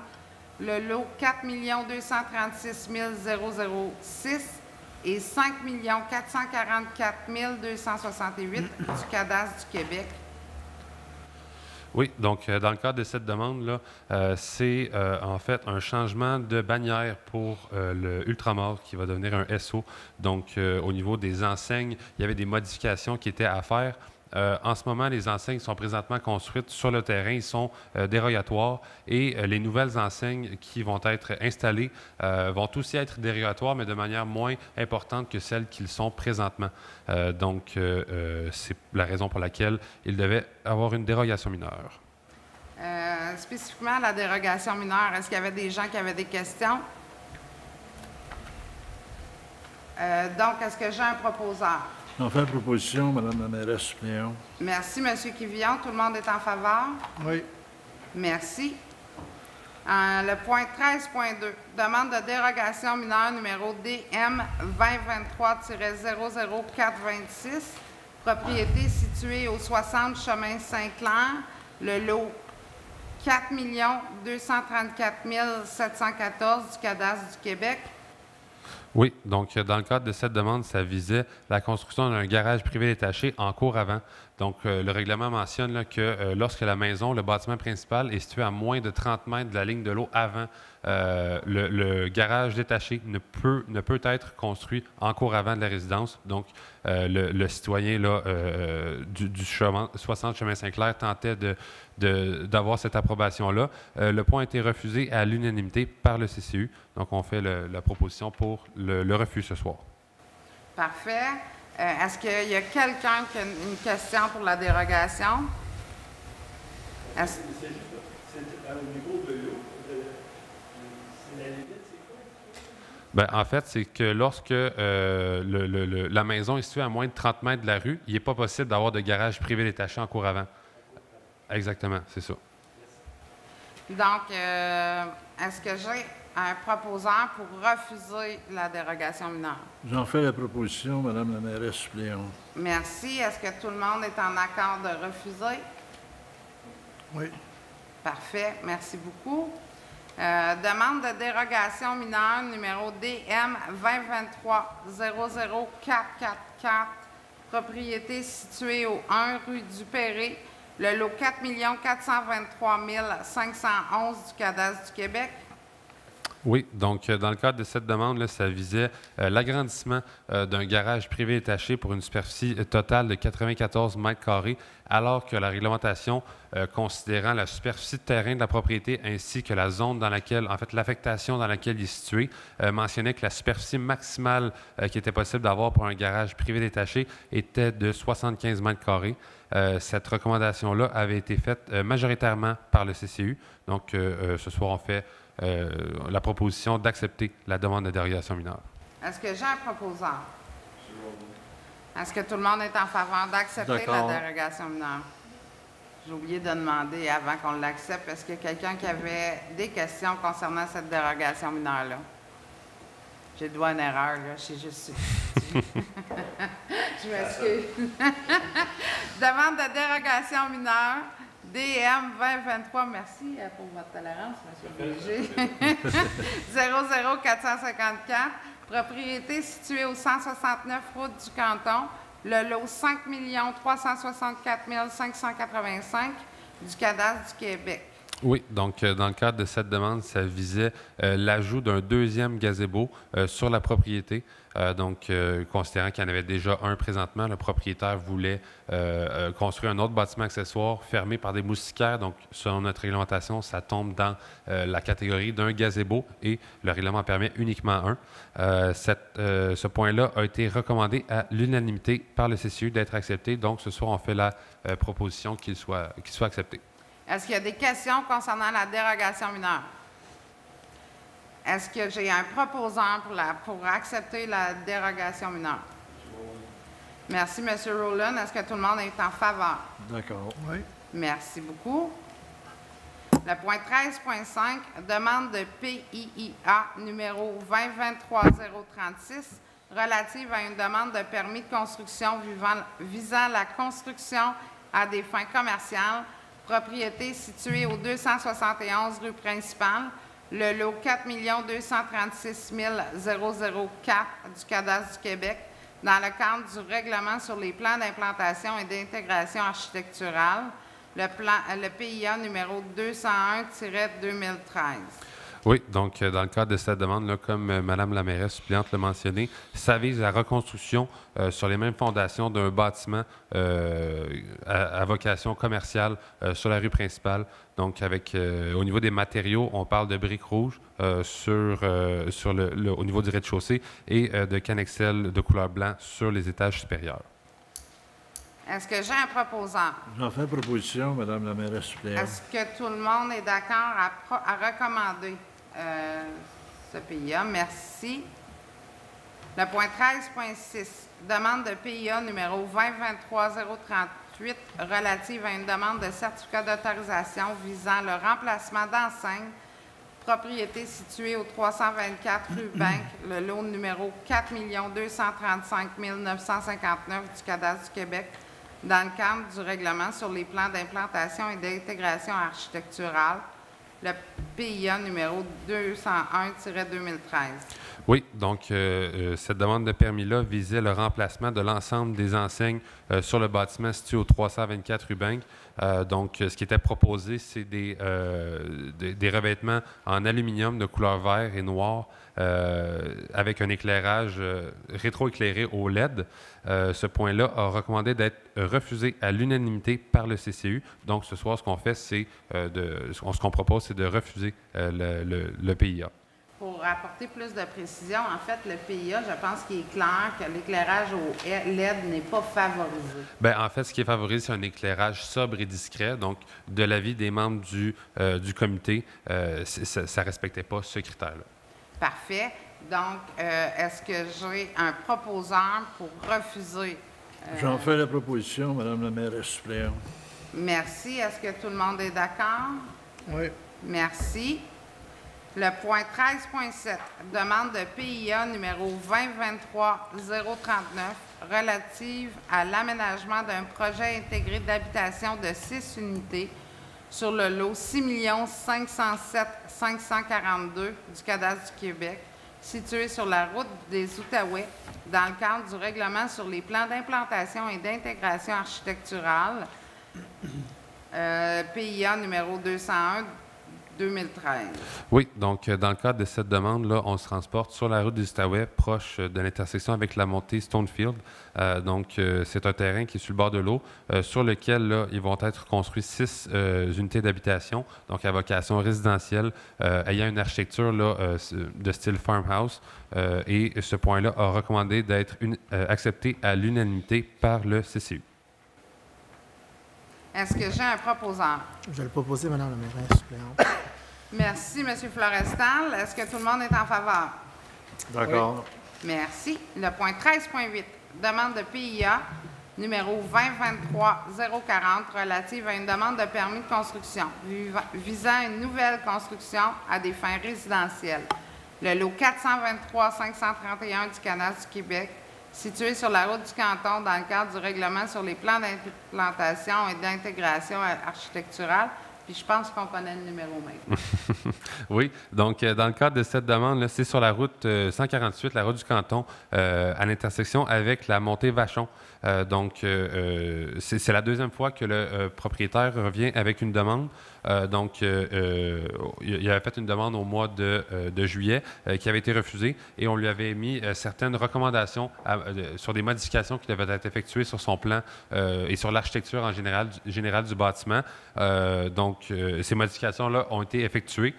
le lot 4 236 006 et 5 444 268 du cadastre du Québec. Oui, donc dans le cadre de cette demande-là, c'est en fait un changement de bannière pour le Ultramar qui va devenir un SO. Donc au niveau des enseignes, il y avait des modifications qui étaient à faire. En ce moment, les enseignes sont présentement construites sur le terrain, ils sont dérogatoires et les nouvelles enseignes qui vont être installées vont aussi être dérogatoires, mais de manière moins importante que celles qu'ils sont présentement. Donc, c'est la raison pour laquelle il devait avoir une dérogation mineure. Spécifiquement la dérogation mineure, est-ce qu'il y avait des gens qui avaient des questions? Donc, est-ce que j'ai un proposeur? J'en fais proposition, Madame la mairesse suppléante. Merci, M. Quivillon. Tout le monde est en faveur? Oui. Merci. Le point 13.2, demande de dérogation mineure numéro DM 2023-00426, propriété située au 60 chemin Saint-Clair, le lot 4 234 714 du cadastre du Québec. Oui, donc dans le cadre de cette demande, ça visait la construction d'un garage privé détaché en cours avant. Donc, le règlement mentionne là, que lorsque la maison, le bâtiment principal, est situé à moins de 30 mètres de la ligne de l'eau avant, le garage détaché ne peut être construit en cours avant de la résidence. Donc, le citoyen là, du 60 chemin Saint-Clair tentait d'avoir cette approbation-là. Le point a été refusé à l'unanimité par le CCU. Donc, on fait la proposition pour le refus ce soir. Parfait. Est-ce qu'il y a quelqu'un qui a une question pour la dérogation? C'est juste au niveau de l'eau. La limite, c'est quoi? Bien, en fait, c'est que lorsque la maison est située à moins de 30 mètres de la rue, il n'est pas possible d'avoir de garage privé détaché en cours avant. Exactement, c'est ça. Donc, est-ce que j'ai un proposant pour refuser la dérogation mineure? J'en fais la proposition, Madame la mairesse suppléante. Merci. Est-ce que tout le monde est en accord de refuser? Oui. Parfait. Merci beaucoup. Demande de dérogation mineure numéro DM 2023-00444, propriété située au 1 rue du Perré, le lot 4 423 511 du cadastre du Québec. Oui, donc dans le cadre de cette demande, là, ça visait l'agrandissement d'un garage privé détaché pour une superficie totale de 94 mètres carrés, alors que la réglementation, considérant la superficie de terrain de la propriété ainsi que la zone dans laquelle, en fait, l'affectation dans laquelle il est situé, mentionnait que la superficie maximale qui était possible d'avoir pour un garage privé détaché était de 75 mètres carrés. Cette recommandation-là avait été faite majoritairement par le CCU. Donc, ce soir, on fait la proposition d'accepter la demande de dérogation mineure. Est-ce que j'ai un proposant? Est-ce que tout le monde est en faveur d'accepter la dérogation mineure? J'ai oublié de demander avant qu'on l'accepte. Est-ce qu'il y a quelqu'un qui avait des questions concernant cette dérogation mineure-là? J'ai le doigt en erreur, là. Je sais juste. Je m'excuse. Demande de dérogation mineure. DM 2023, merci pour votre tolérance, M. Léger. 00454, propriété située au 169 route du Canton, le lot 5 364 585 du cadastre du Québec. Oui, donc dans le cadre de cette demande, ça visait l'ajout d'un deuxième gazebo sur la propriété. Donc, considérant qu'il y en avait déjà un présentement, le propriétaire voulait construire un autre bâtiment accessoire fermé par des moustiquaires. Donc, selon notre réglementation, ça tombe dans la catégorie d'un gazebo et le règlement permet uniquement un. Ce point-là a été recommandé à l'unanimité par le CCU d'être accepté. Donc, ce soir, on fait la proposition qu'il soit accepté. Est-ce qu'il y a des questions concernant la dérogation mineure? Est-ce que j'ai un proposant pour accepter la dérogation mineure? Merci, M. Rowland. Est-ce que tout le monde est en faveur? D'accord. Oui. Merci beaucoup. Le point 13.5, demande de PIIA numéro 2023-036 relative à une demande de permis de construction visant la construction à des fins commerciales, propriété située au 271 rue principale, le lot 4 236 004 du cadastre du Québec, dans le cadre du règlement sur les plans d'implantation et d'intégration architecturale, le PIA numéro 201-2013. Oui, donc dans le cadre de cette demande, là, comme Mme la mairesse suppléante l'a mentionné, ça vise la reconstruction sur les mêmes fondations d'un bâtiment à vocation commerciale sur la rue principale. Donc, au niveau des matériaux, on parle de briques rouges au niveau du rez-de-chaussée et de cannexel de couleur blanc sur les étages supérieurs. Est-ce que j'ai un proposant? J'en fais proposition, Madame la mairesse suppléante. Est-ce que tout le monde est d'accord à recommander ce PIA? Merci. Le point 13.6, demande de PIA numéro 2023-038 relative à une demande de certificat d'autorisation visant le remplacement d'enseignes, propriété située au 324 rue Bank, le lot numéro 4 235 959 du cadastre du Québec, dans le cadre du règlement sur les plans d'implantation et d'intégration architecturale, le PIA numéro 201-2013. Oui, donc cette demande de permis-là visait le remplacement de l'ensemble des enseignes sur le bâtiment situé au 324 rue Bingue. Donc, ce qui était proposé, c'est des revêtements en aluminium de couleur vert et noir avec un éclairage rétroéclairé au LED. Ce point-là a recommandé d'être refusé à l'unanimité par le CCU. Donc, ce soir, ce qu'on fait, c'est ce qu'on propose, c'est de refuser le PIA. Pour apporter plus de précision, en fait, le PIA, je pense qu'il est clair que l'éclairage au LED n'est pas favorisé. Bien, en fait, ce qui est favorisé, c'est un éclairage sobre et discret. Donc, de l'avis des membres du comité, ça ne respectait pas ce critère-là. Parfait. Donc, est-ce que j'ai un proposeur pour refuser? J'en fais la proposition, Madame la mairesse suppléante. Merci. Est-ce que tout le monde est d'accord? Oui. Merci. Le point 13.7, demande de PIA numéro 2023-039 relative à l'aménagement d'un projet intégré d'habitation de 6 unités sur le lot 6 507 542 du cadastre du Québec, situé sur la route des Outaouais, dans le cadre du règlement sur les plans d'implantation et d'intégration architecturale, PIA numéro 201-2013. Oui, donc dans le cadre de cette demande-là, on se transporte sur la route des Outaouais, proche de l'intersection avec la montée Stonefield. C'est un terrain qui est sur le bord de l'eau, sur lequel là, ils vont être construits 6 unités d'habitation, donc à vocation résidentielle, ayant une architecture là, de style farmhouse. Et ce point-là a recommandé d'être accepté à l'unanimité par le CCU. Est-ce que j'ai un proposeur? Je vais le proposer, Madame la mairesse suppléante. Merci, M. Florestal. Est-ce que tout le monde est en faveur? D'accord. Merci. Le point 13.8, demande de PIA numéro 2023-040 relative à une demande de permis de construction visant une nouvelle construction à des fins résidentielles. Le lot 423-531 du Canada du Québec, situé sur la route du canton dans le cadre du règlement sur les plans d'implantation et d'intégration architecturale. Puis je pense qu'on connaît le numéro même. Oui, donc dans le cadre de cette demande, c'est sur la route 148, la route du canton, à l'intersection avec la montée Vachon. C'est la deuxième fois que le propriétaire revient avec une demande. Il avait fait une demande au mois de juillet qui avait été refusée et on lui avait mis certaines recommandations sur des modifications qui devaient être effectuées sur son plan et sur l'architecture en général du bâtiment. Ces modifications-là ont été effectuées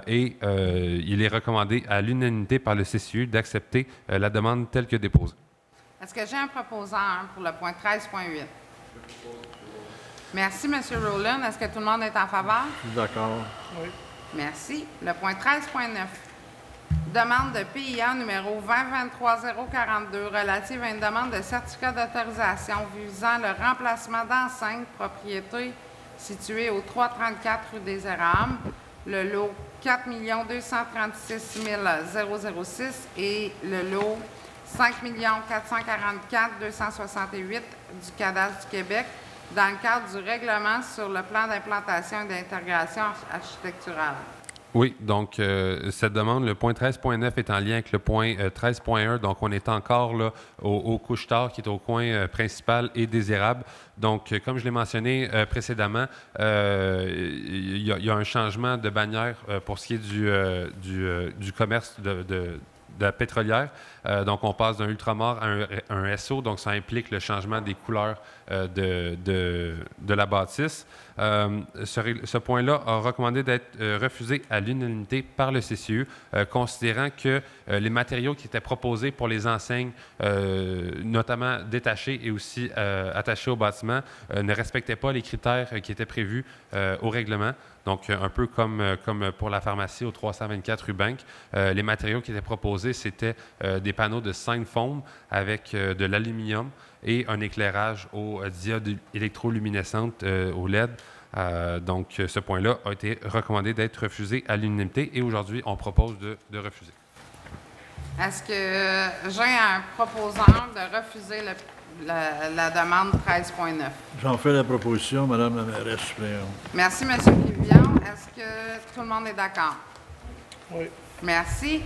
et il est recommandé à l'unanimité par le CCU d'accepter la demande telle que déposée. Est-ce que j'ai un proposeur pour le point 13.8? Merci, M. Rowland. Est-ce que tout le monde est en faveur? D'accord. Oui. Merci. Le point 13.9. Demande de PIA numéro 2023-042 relative à une demande de certificat d'autorisation visant le remplacement d'enceinte propriété située au 334 rue des Érables, le lot 4 236 006 et le lot 5 444 268 du cadastre du Québec dans le cadre du règlement sur le plan d'implantation et d'intégration architecturale. Oui, donc cette demande, le point 13.9 est en lien avec le point 13.1, donc on est encore là au couche-tard qui est au coin principal et désirable. Donc, comme je l'ai mentionné précédemment, il y a un changement de bannière pour ce qui est du commerce de la pétrolière. Donc, on passe d'un ultramar à un SO, donc ça implique le changement des couleurs de la bâtisse. Ce point-là a recommandé d'être refusé à l'unanimité par le CCU, considérant que les matériaux qui étaient proposés pour les enseignes, notamment détachés et aussi attachés au bâtiment, ne respectaient pas les critères qui étaient prévus au règlement. Donc, un peu comme pour la pharmacie au 324 rue Bingue, les matériaux qui étaient proposés, c'était des panneaux de Synfoam avec de l'aluminium et un éclairage aux diodes électroluminescentes au LED. Donc, ce point-là a été recommandé d'être refusé à l'unanimité et aujourd'hui, on propose de refuser. Est-ce que j'ai un proposeur de refuser la demande 13.9. J'en fais la proposition, Madame la mairesse suppléante. Merci, M. Quillion. Est-ce que tout le monde est d'accord? Oui. Merci.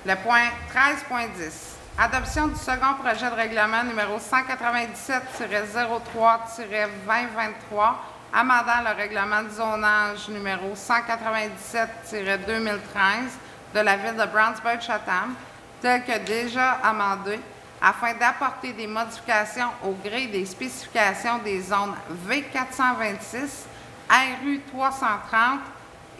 Le point 13.10. Adoption du second projet de règlement numéro 197-03-2023, amendant le règlement de zonage numéro 197-2013 de la ville de Brownsburg-Chatham, tel que déjà amendé, afin d'apporter des modifications au gré des spécifications des zones V426, RU 330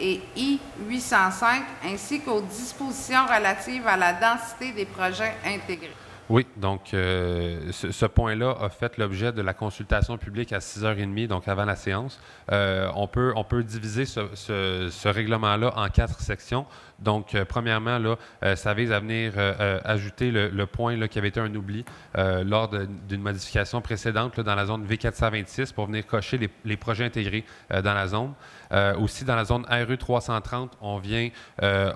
et I-805, ainsi qu'aux dispositions relatives à la densité des projets intégrés. Oui, donc ce point-là a fait l'objet de la consultation publique à 6h30, donc avant la séance. On peut diviser ce règlement-là en 4 sections. Donc, premièrement, là, ça vise à venir ajouter le point là, qui avait été un oubli lors d'une modification précédente là, dans la zone V426 pour venir cocher les projets intégrés dans la zone. Aussi, dans la zone RE 330, on vient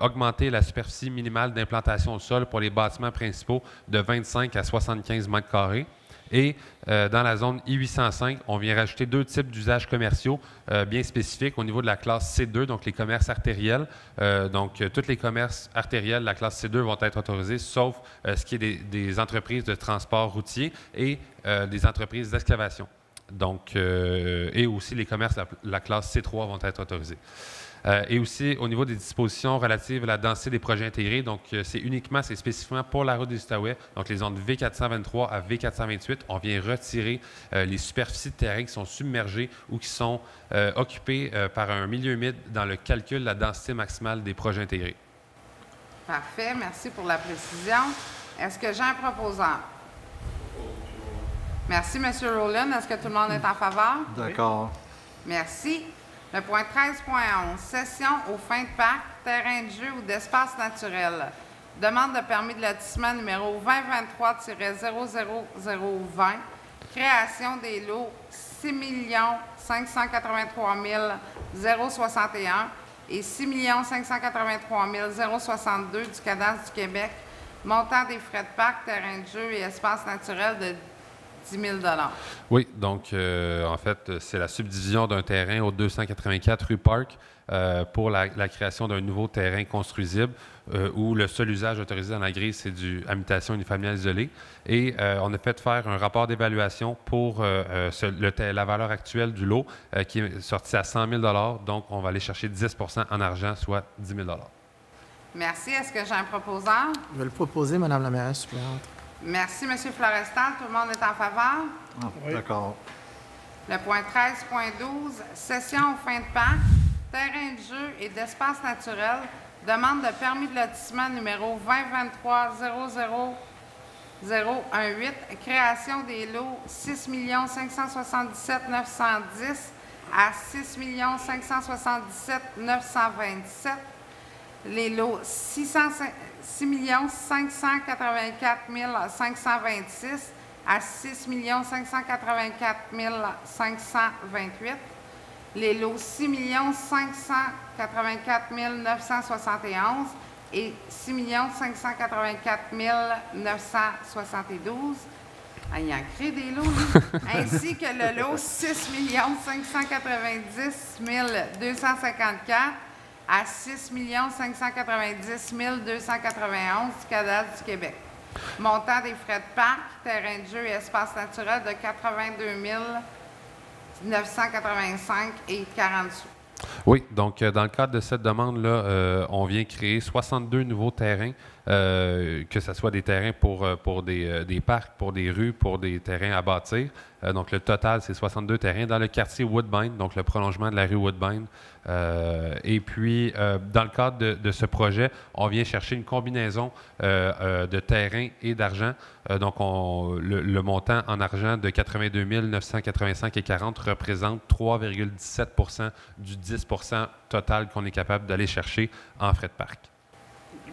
augmenter la superficie minimale d'implantation au sol pour les bâtiments principaux de 25 à 75 mètres carrés. Et dans la zone I-805, on vient rajouter 2 types d'usages commerciaux bien spécifiques au niveau de la classe C2, donc les commerces artériels. Donc, tous les commerces artériels de la classe C2 vont être autorisés, sauf ce qui est des entreprises de transport routier et des entreprises d'excavation. Donc, et aussi les commerces de la classe C3 vont être autorisés. Et aussi, au niveau des dispositions relatives à la densité des projets intégrés, donc c'est spécifiquement pour la route des Outaouais, donc les zones V423 à V428, on vient retirer les superficies de terrain qui sont submergées ou qui sont occupées par un milieu humide dans le calcul de la densité maximale des projets intégrés. Parfait. Merci pour la précision. Est-ce que j'ai un proposant? Merci, M. Rowland. Est-ce que tout le monde est en faveur? D'accord. Merci. Le point 13.11. Cession aux fins de parc, terrain de jeu ou d'espace naturel. Demande de permis de lotissement numéro 2023-00020. Création des lots 6 583 061 et 6 583 062 du cadastre du Québec. Montant des frais de parc, terrain de jeu et espace naturel de 10 000 $. Oui, donc en fait, c'est la subdivision d'un terrain au 284 rue Park pour la création d'un nouveau terrain construisible où le seul usage autorisé dans la grille, c'est du habitation unifamiliale isolée. Et on a fait faire un rapport d'évaluation pour la valeur actuelle du lot qui est sorti à 100 000 $. Donc, on va aller chercher 10 % en argent, soit 10 000 $. Merci. Est-ce que j'ai un proposant? Je vais le proposer, Madame la mairesse suppléante. Merci, M. Florestal. Tout le monde est en faveur? Ah, Oui. D'accord. Le point 13.12, cession aux fins de parc, terrain de jeu et d'espace naturel, demande de permis de lotissement numéro 2023-00018, création des lots 6 577 910 à 6 577 927, les lots 6 584 526 à 6 584 528, les lots 6 584 971 et 6 584 972. Ah, il en crée des lots, lui. Ainsi que le lot 6 590 254 à 6 590 291 du cadastre du Québec. Montant des frais de parc, terrain de jeu et espace naturel de 82 985 et 40 sous. Oui, donc dans le cadre de cette demande-là, on vient créer 62 nouveaux terrains, que ce soit des terrains pour des parcs, pour des rues, pour des terrains à bâtir. Donc le total, c'est 62 terrains dans le quartier Woodbine, donc le prolongement de la rue Woodbine. Et puis, dans le cadre de ce projet, on vient chercher une combinaison de terrain et d'argent. Donc, le montant en argent de 82 985 et 40 représente 3,17 % du 10 % total qu'on est capable d'aller chercher en frais de parc.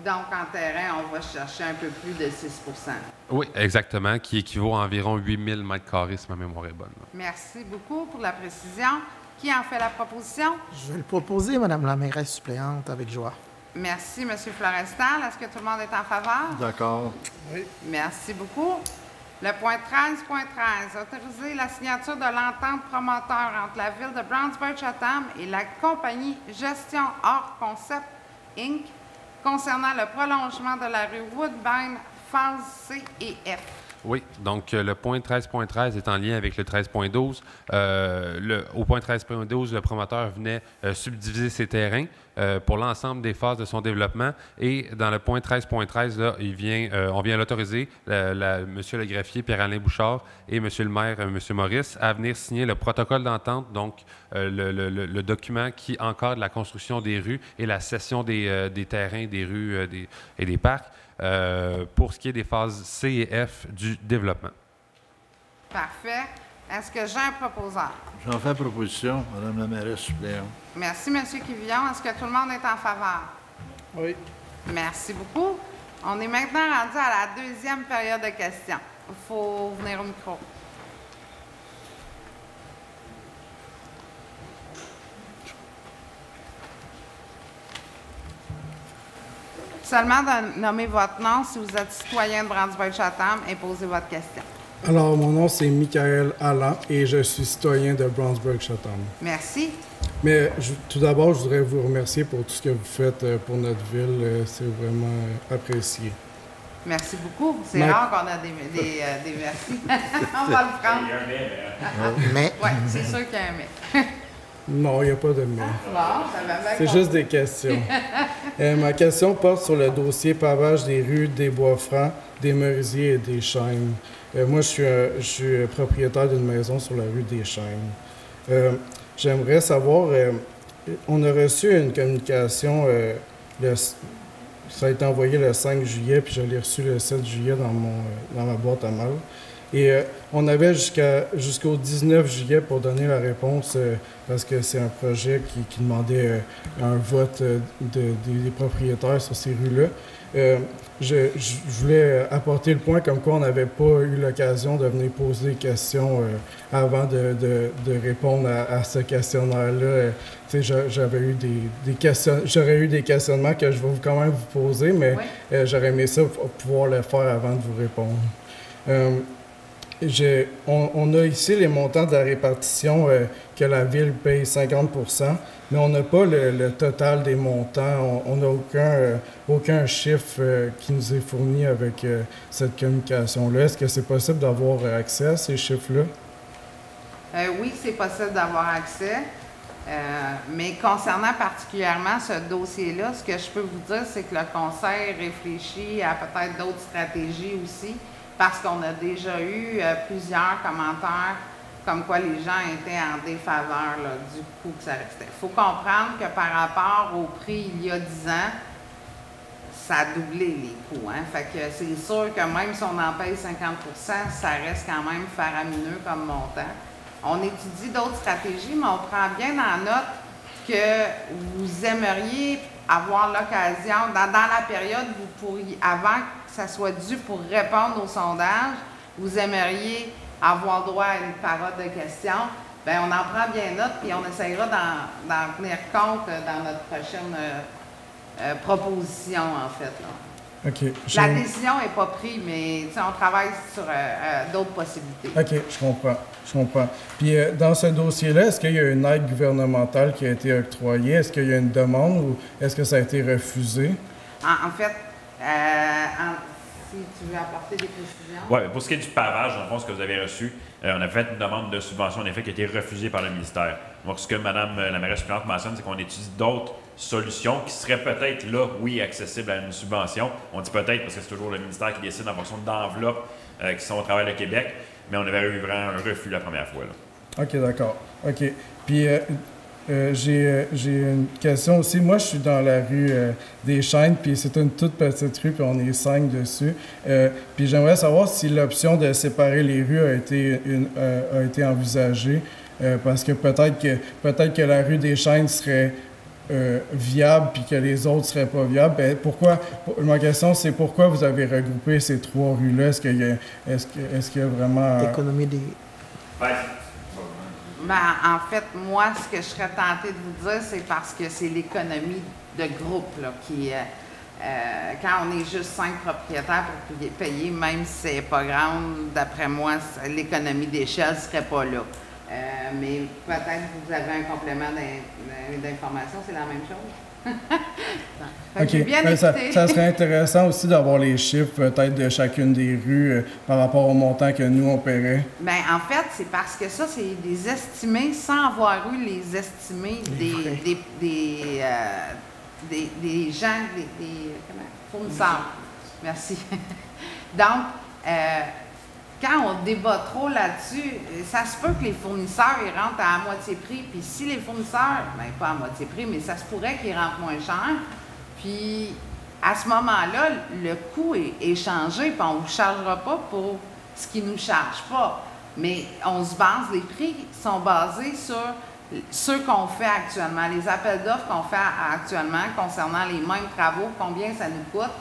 Donc, en terrain, on va chercher un peu plus de 6 %. Oui, exactement, qui équivaut à environ 8000 m², si ma mémoire est bonne. Merci beaucoup pour la précision. Qui en fait la proposition? Je vais le proposer, Madame la mairesse suppléante, avec joie. Merci, M. Florestal. Est-ce que tout le monde est en faveur? D'accord. Merci beaucoup. Le point 13.13, autoriser la signature de l'entente promoteur entre la Ville de Brownsburg-Chatham et la compagnie Gestion Hors Concept, Inc., concernant le prolongement de la rue Woodbine, phase C et F. Oui, donc le point 13.13 est en lien avec le 13.12. Au point 13.12, le promoteur venait subdiviser ses terrains pour l'ensemble des phases de son développement. Et dans le point 13.13, là, on vient l'autoriser, M. le greffier Pierre-Alain Bouchard et M. le maire, M. Maurice, à venir signer le protocole d'entente, donc le document qui encadre la construction des rues et la cession des terrains, des rues et des parcs. Pour ce qui est des phases C et F du développement. Parfait. Est-ce que j'ai un proposeur? J'en fais proposition, Madame la mairesse suppléante. Merci, M. Quivillon. Est-ce que tout le monde est en faveur? Oui. Merci beaucoup. On est maintenant rendu à la deuxième période de questions. Il faut venir au micro. Seulement de nommer votre nom si vous êtes citoyen de Brownsburg-Chatham et posez votre question. Alors, mon nom, c'est Michael Allan et je suis citoyen de Brownsburg-Chatham. Merci. Mais tout d'abord, je voudrais vous remercier pour tout ce que vous faites pour notre ville. C'est vraiment apprécié. Merci beaucoup. C'est rare qu'on a des merci. On va le prendre. Mais, Oui, c'est sûr qu'il y a un mais. Non, il n'y a pas de mais. Bon, ça va bien. C'est juste des questions. Ma question porte sur le dossier pavage des rues des Bois-Francs, des Merisiers et des Chênes. Moi, je suis propriétaire d'une maison sur la rue des Chênes. J'aimerais savoir, on a reçu une communication, ça a été envoyé le 5 juillet, puis je l'ai reçu le 7 juillet dans ma boîte à mal. Et on avait jusqu'au 19 juillet pour donner la réponse parce que c'est un projet qui demandait un vote des propriétaires sur ces rues-là. Je voulais apporter le point comme quoi on n'avait pas eu l'occasion de venir poser des questions avant de répondre à ce questionnaire-là. J'avais eu j'aurais eu des questionnements que je vais quand même vous poser, mais j'aurais aimé ça pour pouvoir le faire avant de vous répondre. On a ici les montants de la répartition que la Ville paye 50 %, mais on n'a pas le total des montants. On n'a aucun chiffre qui nous est fourni avec cette communication-là. Est-ce que c'est possible d'avoir accès à ces chiffres-là? Oui, c'est possible d'avoir accès. Mais concernant particulièrement ce dossier-là, ce que je peux vous dire, c'est que le Conseil réfléchit à peut-être d'autres stratégies aussi, parce qu'on a déjà eu plusieurs commentaires comme quoi les gens étaient en défaveur là, du coût que ça restait. Il faut comprendre que par rapport au prix il y a 10 ans, ça a doublé les coûts. Hein? Fait que c'est sûr que même si on en paye 50 %, ça reste quand même faramineux comme montant. On étudie d'autres stratégies, mais on prend bien en note que vous aimeriez avoir l'occasion, dans la période où vous pourriez, avant que ça soit dû pour répondre au sondage, vous aimeriez avoir droit à une parade de questions. Bien, on en prend bien note, puis on essaiera d'en tenir compte dans notre prochaine proposition, en fait. Là. OK. La décision n'est pas prise, mais on travaille sur d'autres possibilités. OK, je comprends. Puis dans ce dossier-là, est-ce qu'il y a une aide gouvernementale qui a été octroyée? Est-ce qu'il y a une demande ou est-ce que ça a été refusé? En fait, si tu veux apporter des précisions. Oui, pour ce qui est du pavage, dans le fond, ce que vous avez reçu, on a fait une demande de subvention, en effet, qui a été refusée par le ministère. Donc, ce que Mme la mairesse suppléante mentionne, c'est qu'on étudie d'autres solutions qui seraient peut-être là, oui, accessibles à une subvention. On dit peut-être parce que c'est toujours le ministère qui décide en fonction d'enveloppes qui sont au travail de Québec, mais on avait eu vraiment un refus la première fois. Là. OK, d'accord. OK. Puis, j'ai une question aussi. Moi, je suis dans la rue des Chênes, puis c'est une toute petite rue, puis on est 5 dessus. Puis j'aimerais savoir si l'option de séparer les rues a été envisagée, parce que peut-être que la rue des Chênes serait viable, puis que les autres seraient pas viables. Ben, ma question, c'est pourquoi vous avez regroupé ces 3 rues-là? Est-ce qu'il y a vraiment... économie des... Ben, en fait, moi, ce que je serais tentée de vous dire, c'est parce que c'est l'économie de groupe là, qui... quand on est juste 5 propriétaires pour payer, même si c'est pas grande, d'après moi, l'économie d'échelle ne serait pas là. Mais peut-être que vous avez un complément d'information, c'est la même chose. OK. Bien Ça serait intéressant aussi d'avoir les chiffres peut-être de chacune des rues par rapport au montant que nous, on paierait. Bien, en fait, c'est parce que ça, c'est des estimés sans avoir eu les estimés des gens, des fournisseurs. Merci. Donc, quand on débat trop là-dessus, ça se peut que les fournisseurs, ils rentrent à moitié prix. Puis si les fournisseurs, bien pas à moitié prix, mais ça se pourrait qu'ils rentrent moins cher. Puis à ce moment-là, le coût est changé, puis on ne vous chargera pas pour ce qu'ils ne nous chargent pas. Mais on se base, les prix sont basés sur ceux qu'on fait actuellement, les appels d'offres qu'on fait actuellement concernant les mêmes travaux, combien ça nous coûte,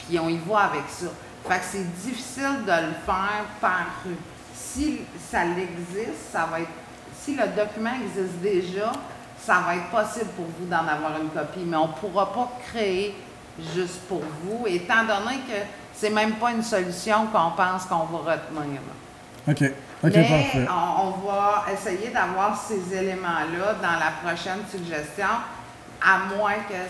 puis on y va avec ça. Fait que c'est difficile de le faire par rue. Si ça existe, ça va être. Si le document existe déjà, ça va être possible pour vous d'en avoir une copie, mais on ne pourra pas créer juste pour vous, étant donné que c'est même pas une solution qu'on pense qu'on va retenir. Là. OK. Mais Parfait. on va essayer d'avoir ces éléments-là dans la prochaine suggestion, à moins que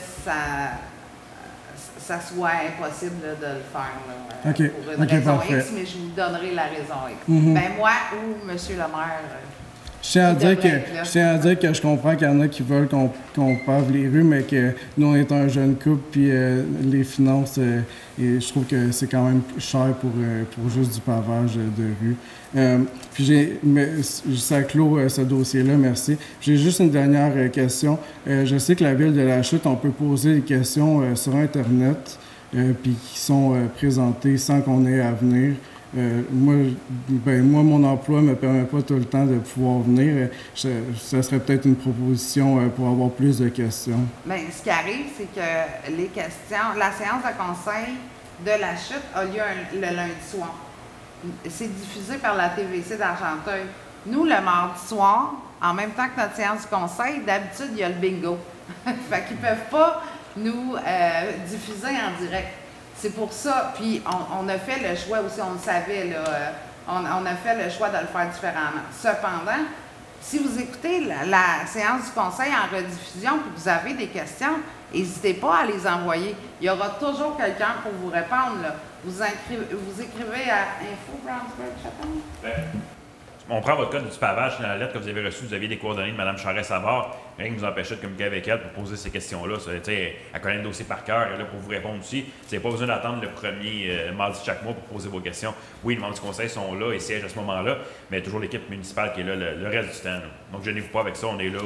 ça soit impossible là, de le faire là, pour une raison parfait. X, mais je vous donnerai la raison X. Mm-hmm. Ben moi ou M. le maire. Je tiens à dire que je comprends qu'il y en a qui veulent qu'on pave les rues, mais que nous, on est un jeune couple, puis les finances, et je trouve que c'est quand même cher pour juste du pavage de rue. Puis ça clôt ce dossier-là, merci. J'ai juste une dernière question. Je sais que la Ville de La Chute, on peut poser des questions sur Internet, puis qui sont présentées sans qu'on ait à venir. Moi, mon emploi ne me permet pas tout le temps de pouvoir venir. Ça serait peut-être une proposition pour avoir plus de questions. Bien, ce qui arrive, c'est que les questions, la séance de conseil de La Chute a lieu le lundi soir. C'est diffusé par la TVC d'Argenteuil. Nous, le mardi soir, en même temps que notre séance du conseil, d'habitude, il y a le bingo. Fait qu'ils ne peuvent pas nous diffuser en direct. C'est pour ça, puis on a fait le choix aussi, on le savait, là, on a fait le choix de le faire différemment. Cependant, si vous écoutez la séance du conseil en rediffusion et que vous avez des questions, n'hésitez pas à les envoyer. Il y aura toujours quelqu'un pour vous répondre. Là. Vous écrivez à Info Brownsburg-Chatham. On prend votre code du pavage dans la lettre que vous avez reçue. Vous aviez des coordonnées de Mme Charest-Savard. Rien qui nous empêchait de communiquer avec elle pour poser ces questions-là. Elle connaît le dossier par cœur. Elle est là pour vous répondre aussi. Vous n'avez pas besoin d'attendre le premier mardi de chaque mois pour poser vos questions. Oui, les membres du conseil sont là et siègent à ce moment-là, mais il y a toujours l'équipe municipale qui est là le reste du temps. Là. Donc, gênez-vous pas avec ça. On est là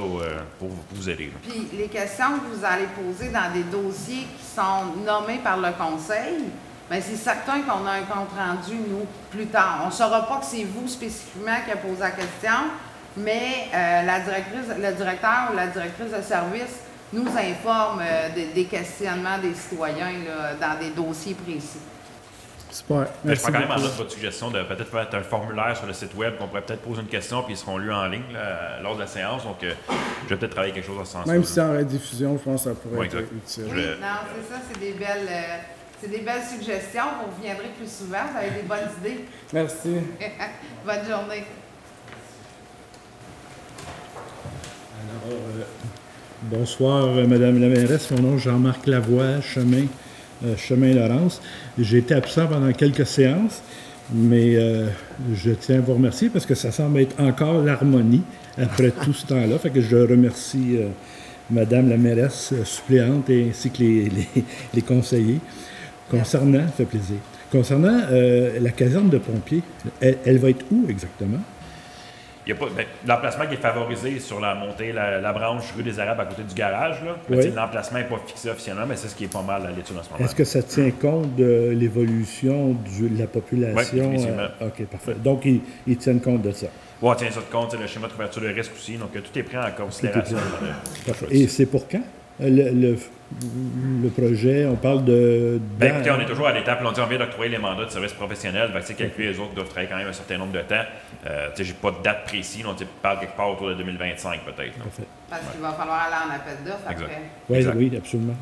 pour vous aider. Là. Puis, les questions que vous allez poser dans des dossiers qui sont nommés par le conseil, bien, c'est certain qu'on a un compte-rendu, nous, plus tard. On ne saura pas que c'est vous spécifiquement qui a posé la question, mais le directeur ou la directrice de service nous informe des questionnements des citoyens là, dans des dossiers précis. Super. Je prends quand même en note votre suggestion de peut-être faire un formulaire sur le site web qu'on pourrait peut-être poser une question puis ils seront lus en ligne là, lors de la séance. Donc, je vais peut-être travailler quelque chose dans ce sens-là. Même si en rediffusion, je pense que ça pourrait être utile. Oui, non, c'est ça, c'est des belles... C'est des belles suggestions. Vous reviendrez plus souvent. Vous avez des bonnes idées. Merci. Bonne journée. Alors, bonsoir, Madame la mairesse. Mon nom est Jean-Marc Lavoie, Chemin Laurence. J'ai été absent pendant quelques séances, mais je tiens à vous remercier parce que ça semble être encore l'harmonie après tout ce temps-là. Fait que je remercie Madame la mairesse suppléante ainsi que les conseillers. Concernant, ça fait plaisir. Concernant la caserne de pompiers, elle va être où exactement? Il n'y a pas l'emplacement qui est favorisé sur la montée, la branche rue des Arabes à côté du garage. Là. Oui. L'emplacement n'est pas fixé officiellement, mais c'est ce qui est pas mal à l'étude en ce moment. Est-ce que ça tient compte de l'évolution de la population? Oui, effectivement. OK, parfait. Donc, ils tiennent compte de ça. Oui, tiens ça de compte, le schéma de couverture de risque aussi. Donc, tout est pris en considération. Parfait. Et c'est pour quand? le projet, on parle de... Ben, écoutez, on est toujours à l'étape, on dit on vient d'octroyer les mandats de service professionnel, fait que calculer les autres doivent travailler quand même un certain nombre de temps. J'ai pas de date précise, on parle quelque part autour de 2025 peut-être. Parce qu'il va falloir aller en appel d'offres après. Oui, oui, absolument.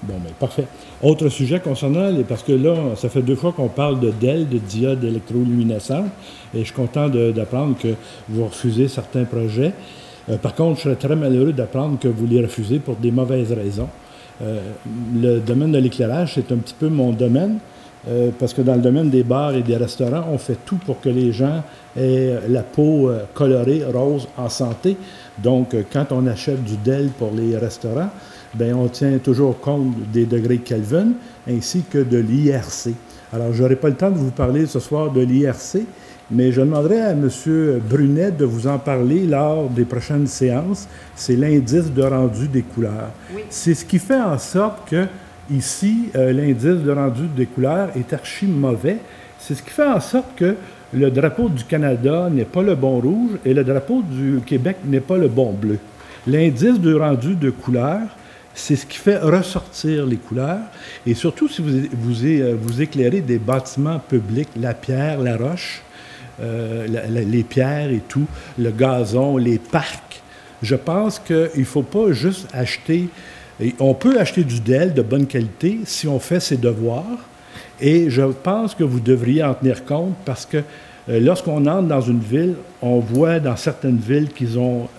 Bon, bien, parfait. Autre sujet concernant, parce que là, ça fait 2 fois qu'on parle de DEL, de diode électroluminescente, et je suis content d'apprendre que vous refusez certains projets. Par contre, je serais très malheureux d'apprendre que vous les refusez pour des mauvaises raisons. Le domaine de l'éclairage, c'est un petit peu mon domaine, parce que dans le domaine des bars et des restaurants, on fait tout pour que les gens aient la peau colorée, rose, en santé. Donc, quand on achète du DEL pour les restaurants, bien, on tient toujours compte des degrés Kelvin ainsi que de l'IRC. Alors, je n'aurai pas le temps de vous parler ce soir de l'IRC, mais je demanderai à M. Brunet de vous en parler lors des prochaines séances. C'est l'indice de rendu des couleurs. Oui. C'est ce qui fait en sorte que, ici, l'indice de rendu des couleurs est archi mauvais. C'est ce qui fait en sorte que le drapeau du Canada n'est pas le bon rouge et le drapeau du Québec n'est pas le bon bleu. L'indice de rendu de couleurs, c'est ce qui fait ressortir les couleurs. Et surtout, si vous éclairez des bâtiments publics, la pierre, la roche, les pierres et tout, le gazon, les parcs, je pense qu'il ne faut pas juste acheter... On peut acheter du DEL de bonne qualité si on fait ses devoirs. Et je pense que vous devriez en tenir compte parce que lorsqu'on entre dans une ville, on voit dans certaines villes qu'ils ont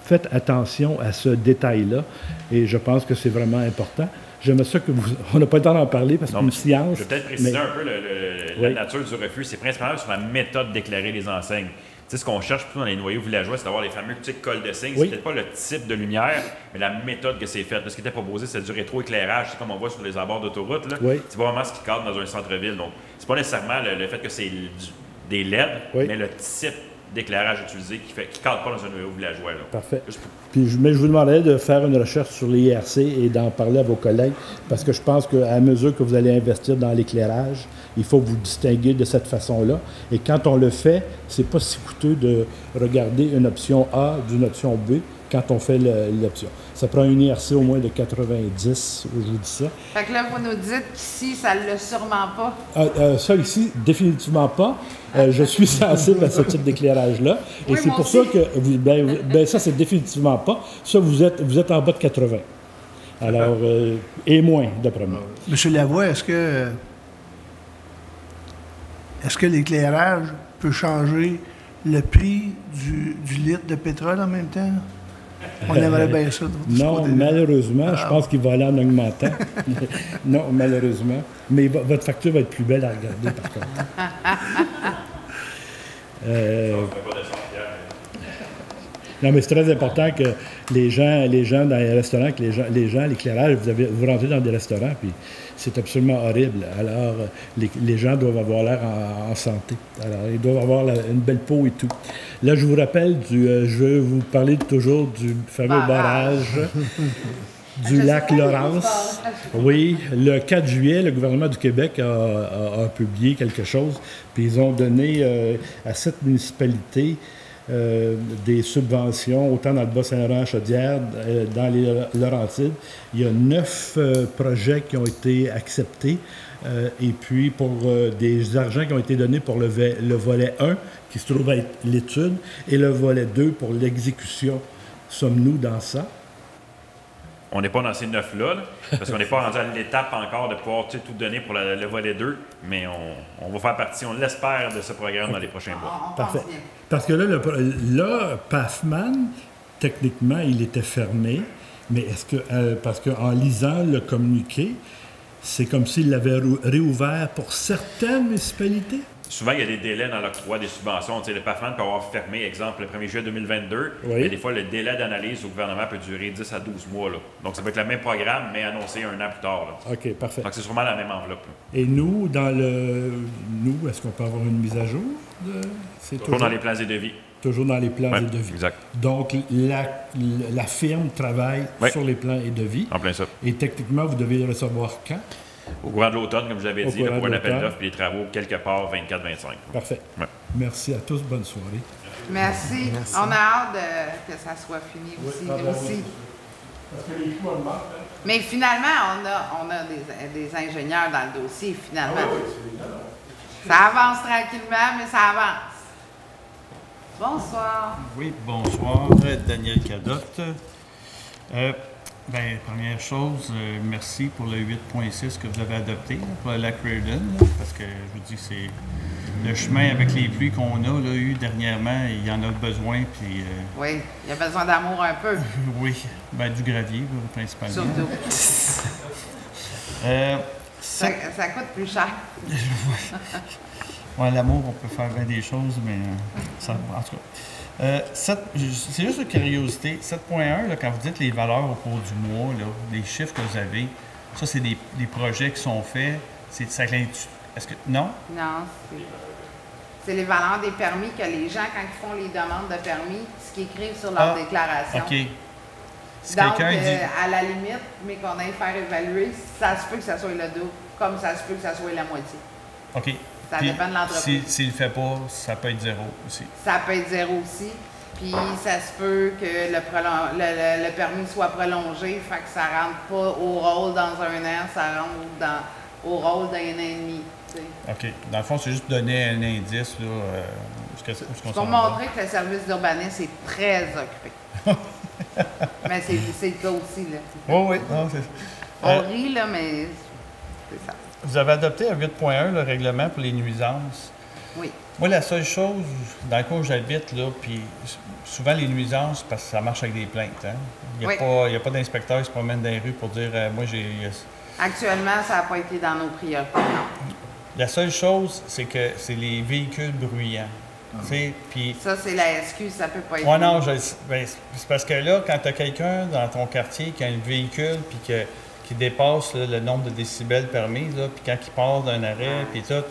fait attention à ce détail-là. Et je pense que c'est vraiment important. J'aimerais ça que vous... On n'a pas le temps d'en parler parce que c'est une science. Je vais peut-être préciser un peu la nature du refus. C'est principalement sur la méthode d'éclairer les enseignes. Tu sais, ce qu'on cherche plutôt dans les noyaux villageois, c'est d'avoir les fameux cols de signes. C'est peut-être pas le type de lumière, mais la méthode que c'est fait. Ce qui était proposé, c'est du rétroéclairage. C'est comme on voit sur les abords d'autoroute. C'est vraiment ce qui cadre dans un centre-ville. Donc, c'est pas nécessairement le fait que c'est des LED, mais le type d'éclairage utilisé qui ne cadre pas dans un noyau villageois. Là. Parfait. Mais je vous demanderais de faire une recherche sur l'IRC et d'en parler à vos collègues, parce que je pense qu'à mesure que vous allez investir dans l'éclairage, il faut vous distinguer de cette façon-là. Et quand on le fait, c'est pas si coûteux de regarder une option A d'une option B quand on fait l'option. Ça prend une IRC au moins de 90, je vous dis ça. Fait que là, vous nous dites qu'ici, ça ne l'a sûrement pas. Ça ici, définitivement pas. Je suis sensible à ce type d'éclairage-là. Et oui, c'est pour ça que, ça, c'est définitivement pas. Ça, vous êtes en bas de 80. Alors, et moins, d'après moi. Monsieur Lavoie, est-ce que l'éclairage peut changer le prix du litre de pétrole en même temps? On aimerait bien ça. Non, malheureusement, je pense qu'il va aller en augmentant. Non, malheureusement. Mais votre facture va être plus belle à regarder, par contre. Non, mais c'est très important que les gens dans les restaurants, que les gens, l'éclairage, vous rentrez dans des restaurants, puis c'est absolument horrible. Alors, les gens doivent avoir l'air en santé. Alors, ils doivent avoir une belle peau et tout. Là, je vous rappelle, je vais vous parler toujours du fameux barrage du lac Laurence. Oui, le 4 juillet, le gouvernement du Québec a publié quelque chose, puis ils ont donné à cette municipalité des subventions, autant dans le Bas-Saint-Laurent, Chaudière, dans les Laurentides. Il y a 9 projets qui ont été acceptés et puis pour des argents qui ont été donnés pour le volet 1, qui se trouve être l'étude, et le volet 2 pour l'exécution. Sommes-nous dans ça? On n'est pas dans ces 9-là, parce qu'on n'est pas rendu à l'étape encore de pouvoir tout donner pour le volet 2, mais on va faire partie, on l'espère, de ce programme dans les prochains mois. Parfait. Parce que là, PAFMAN, techniquement, il était fermé, mais est-ce que, parce qu'en lisant le communiqué, c'est comme s'il l'avait réouvert pour certaines municipalités? Souvent, il y a des délais dans l'octroi des subventions. Tu sais, le PAFMAN peut avoir fermé, exemple, le 1er juillet 2022, mais des fois, le délai d'analyse au gouvernement peut durer 10 à 12 mois. Là. Donc, ça peut être le même programme, mais annoncé 1 an plus tard. Là. OK, parfait. Donc, c'est sûrement la même enveloppe. Là. Et nous, est-ce qu'on peut avoir une mise à jour? Toujours dans les plans et devis. Toujours dans les plans et devis. Exact. Donc, la firme travaille sur les plans et devis. En plein ça. Et techniquement, vous devez le recevoir quand? Au courant de l'automne, comme je l'avais dit, pour un appel d'offres et les travaux, quelque part 24-25. Parfait. Ouais. Merci à tous. Bonne soirée. Merci. On a hâte que ça soit fini aussi. Merci. Parce que les coûts augmentent. Hein? Mais finalement, on a des ingénieurs dans le dossier, finalement. Ah oui, ça avance tranquillement, mais ça avance. Bonsoir. Oui, bonsoir. Daniel Cadotte. Première chose, merci pour le 8.6 que vous avez adopté là, pour le lac Reardon, parce que je vous dis, c'est le chemin avec les pluies qu'on a là, eu dernièrement, il y en a besoin. Puis, oui, il y a besoin d'amour un peu. Oui, du gravier, principalement. Surtout. Ça coûte plus cher. Ouais, l'amour, on peut faire bien des choses, mais ça, en tout cas. C'est juste une curiosité. 7.1, quand vous dites les valeurs au cours du mois, là, les chiffres que vous avez, ça, c'est des projets qui sont faits. Est-ce que. Non? Non, c'est les valeurs des permis que les gens, quand ils font les demandes de permis, ce qu'ils écrivent sur leur déclaration. OK. Si donc, dit... à la limite, mais qu'on aille faire évaluer, ça se peut que ça soit le double, comme ça se peut que ça soit la moitié. OK. Ça dépend de l'entreprise. S'il ne le fait pas, ça peut être 0 aussi. Ça peut être 0 aussi. Puis ça se peut que le permis soit prolongé, fait que ça rentre pas au rôle dans un an, ça rentre au rôle d'un an et demi. T'sais. OK. Dans le fond, c'est juste donner un indice. Pour montrer que le service d'urbanisme est très occupé. Mais c'est le cas aussi. Là. Oui. Non, on rit, là, mais c'est ça. Vous avez adopté un 8.1, le règlement pour les nuisances. Oui. Moi, la seule chose, dans le coin où j'habite, là, puis souvent les nuisances, parce que ça marche avec des plaintes. Hein? Il n'y a pas d'inspecteur qui se promène dans les rues pour dire moi, j'ai. Actuellement, ça n'a pas été dans nos priorités, non. La seule chose, c'est que c'est les véhicules bruyants. Puis, ça, c'est la SQ, ça peut pas être. Oui, non, c'est parce que là, quand tu as quelqu'un dans ton quartier qui a un véhicule, puis qui dépasse là, le nombre de décibels permis, puis quand il part d'un arrêt, puis tout.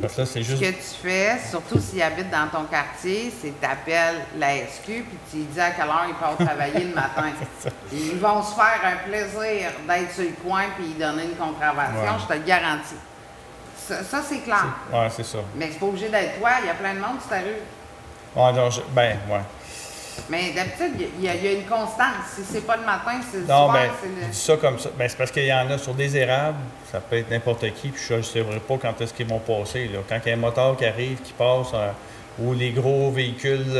Parce que là, c'est juste... Ce que tu fais, surtout s'il habite dans ton quartier, c'est que tu appelles la SQ puis tu lui dis à quelle heure il part travailler le matin. Ils vont se faire un plaisir d'être sur le coin puis lui donner une contravention, je te le garantis. Ça c'est clair. Oui, c'est ça. Mais c'est pas obligé d'être toi, il y a plein de monde sur ta rue. Ouais. Mais d'habitude, il y a une constance. Si c'est pas le matin, c'est le soir. C'est le... Je dis ça comme ça. C'est parce qu'il y en a sur des érables, ça peut être n'importe qui, puis je ne sais pas quand est-ce qu'ils vont passer. Là. Quand il y a un moteur qui arrive, qui passe, ou les gros véhicules...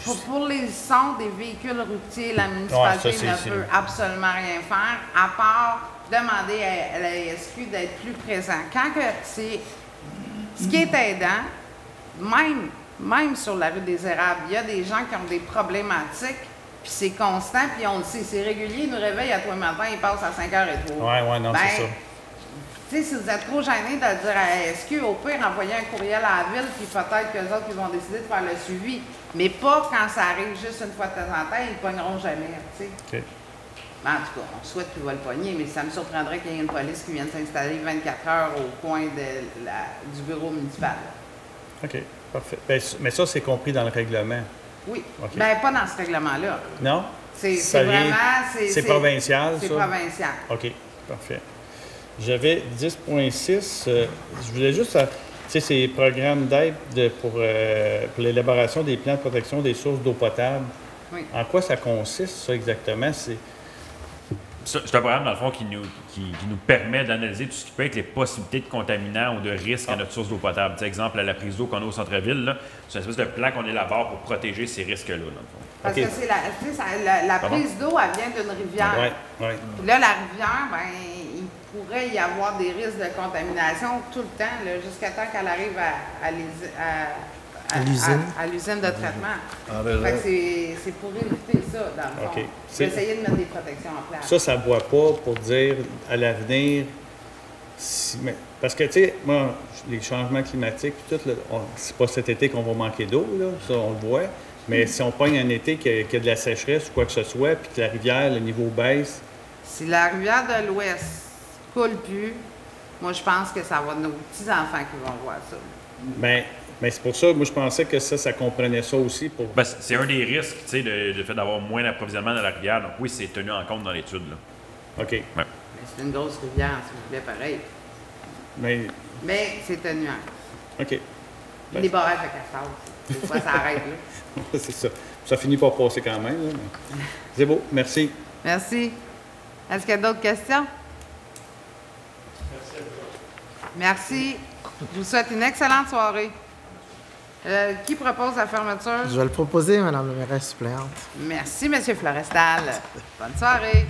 Pour les sons des véhicules routiers, la municipalité ne peut absolument rien faire, à part demander à la SQ d'être plus présent. Quand que c'est... Ce qui est aidant, même sur la rue des Érables, il y a des gens qui ont des problématiques, puis c'est constant, puis on le sait, c'est régulier, ils nous réveillent à toi le matin, ils passent à 5h03. Oui, non, c'est ça. Tu sais, si vous êtes trop gêné de le dire à la SQ, au pire, envoyez un courriel à la ville, puis peut-être qu'eux autres, ils vont décider de faire le suivi. Mais pas quand ça arrive juste une fois de temps en temps, ils ne le pogneront jamais, tu sais. OK. En tout cas, on souhaite qu'il va le pogner, mais ça me surprendrait qu'il y ait une police qui vienne s'installer 24 heures au coin du bureau municipal. OK, parfait. Mais ça, c'est compris dans le règlement? Oui. Okay. Bien, pas dans ce règlement-là. Non? C'est vraiment... C'est provincial, ça? C'est provincial. OK, parfait. J'avais 10.6. Je voulais juste... Tu sais, ces programmes d'aide pour l'élaboration des plans de protection des sources d'eau potable. Oui. En quoi ça consiste, ça, exactement? C'est un programme, dans le fond, qui nous permet d'analyser tout ce qui peut être les possibilités de contaminants ou de risques à notre source d'eau potable. Par exemple, à la prise d'eau qu'on a au centre-ville, c'est une espèce de plan qu'on élabore pour protéger ces risques-là, dans le fond. Parce que c'est la prise d'eau, elle vient d'une rivière. Oui. Là, la rivière, il pourrait y avoir des risques de contamination tout le temps, jusqu'à temps qu'elle arrive à l'usine de traitement. C'est pour éviter ça, dans le fond. C'est essayer de mettre des protections en place. Ça ne boit pas pour dire à l'avenir... parce que, tu sais, moi, les changements climatiques, c'est pas cet été qu'on va manquer d'eau, là, ça, on le voit. Mais si on pogne un été qu'il y a de la sécheresse ou quoi que ce soit, puis que la rivière, le niveau baisse... Si la rivière de l'Ouest coule plus, moi, je pense que ça va être nos petits-enfants qui vont voir ça. Mais c'est pour ça, moi, je pensais que ça comprenait ça aussi. C'est un des risques, tu sais, le fait d'avoir moins d'approvisionnement dans la rivière. Donc oui, c'est tenu en compte dans l'étude, là. OK. Ouais. Mais c'est une grosse rivière, si vous voulez, pareil. Mais c'est tenu en compte. OK. Les barrages de castor aussi. Des fois, ça arrête, là. C'est ça. Ça finit par passer quand même. Là, mais... C'est beau, merci. Merci. Est-ce qu'il y a d'autres questions? Merci. Je vous souhaite une excellente soirée. Qui propose la fermeture? Je vais le proposer, Madame la mairesse suppléante. Merci, M. Florestal. Bonne soirée.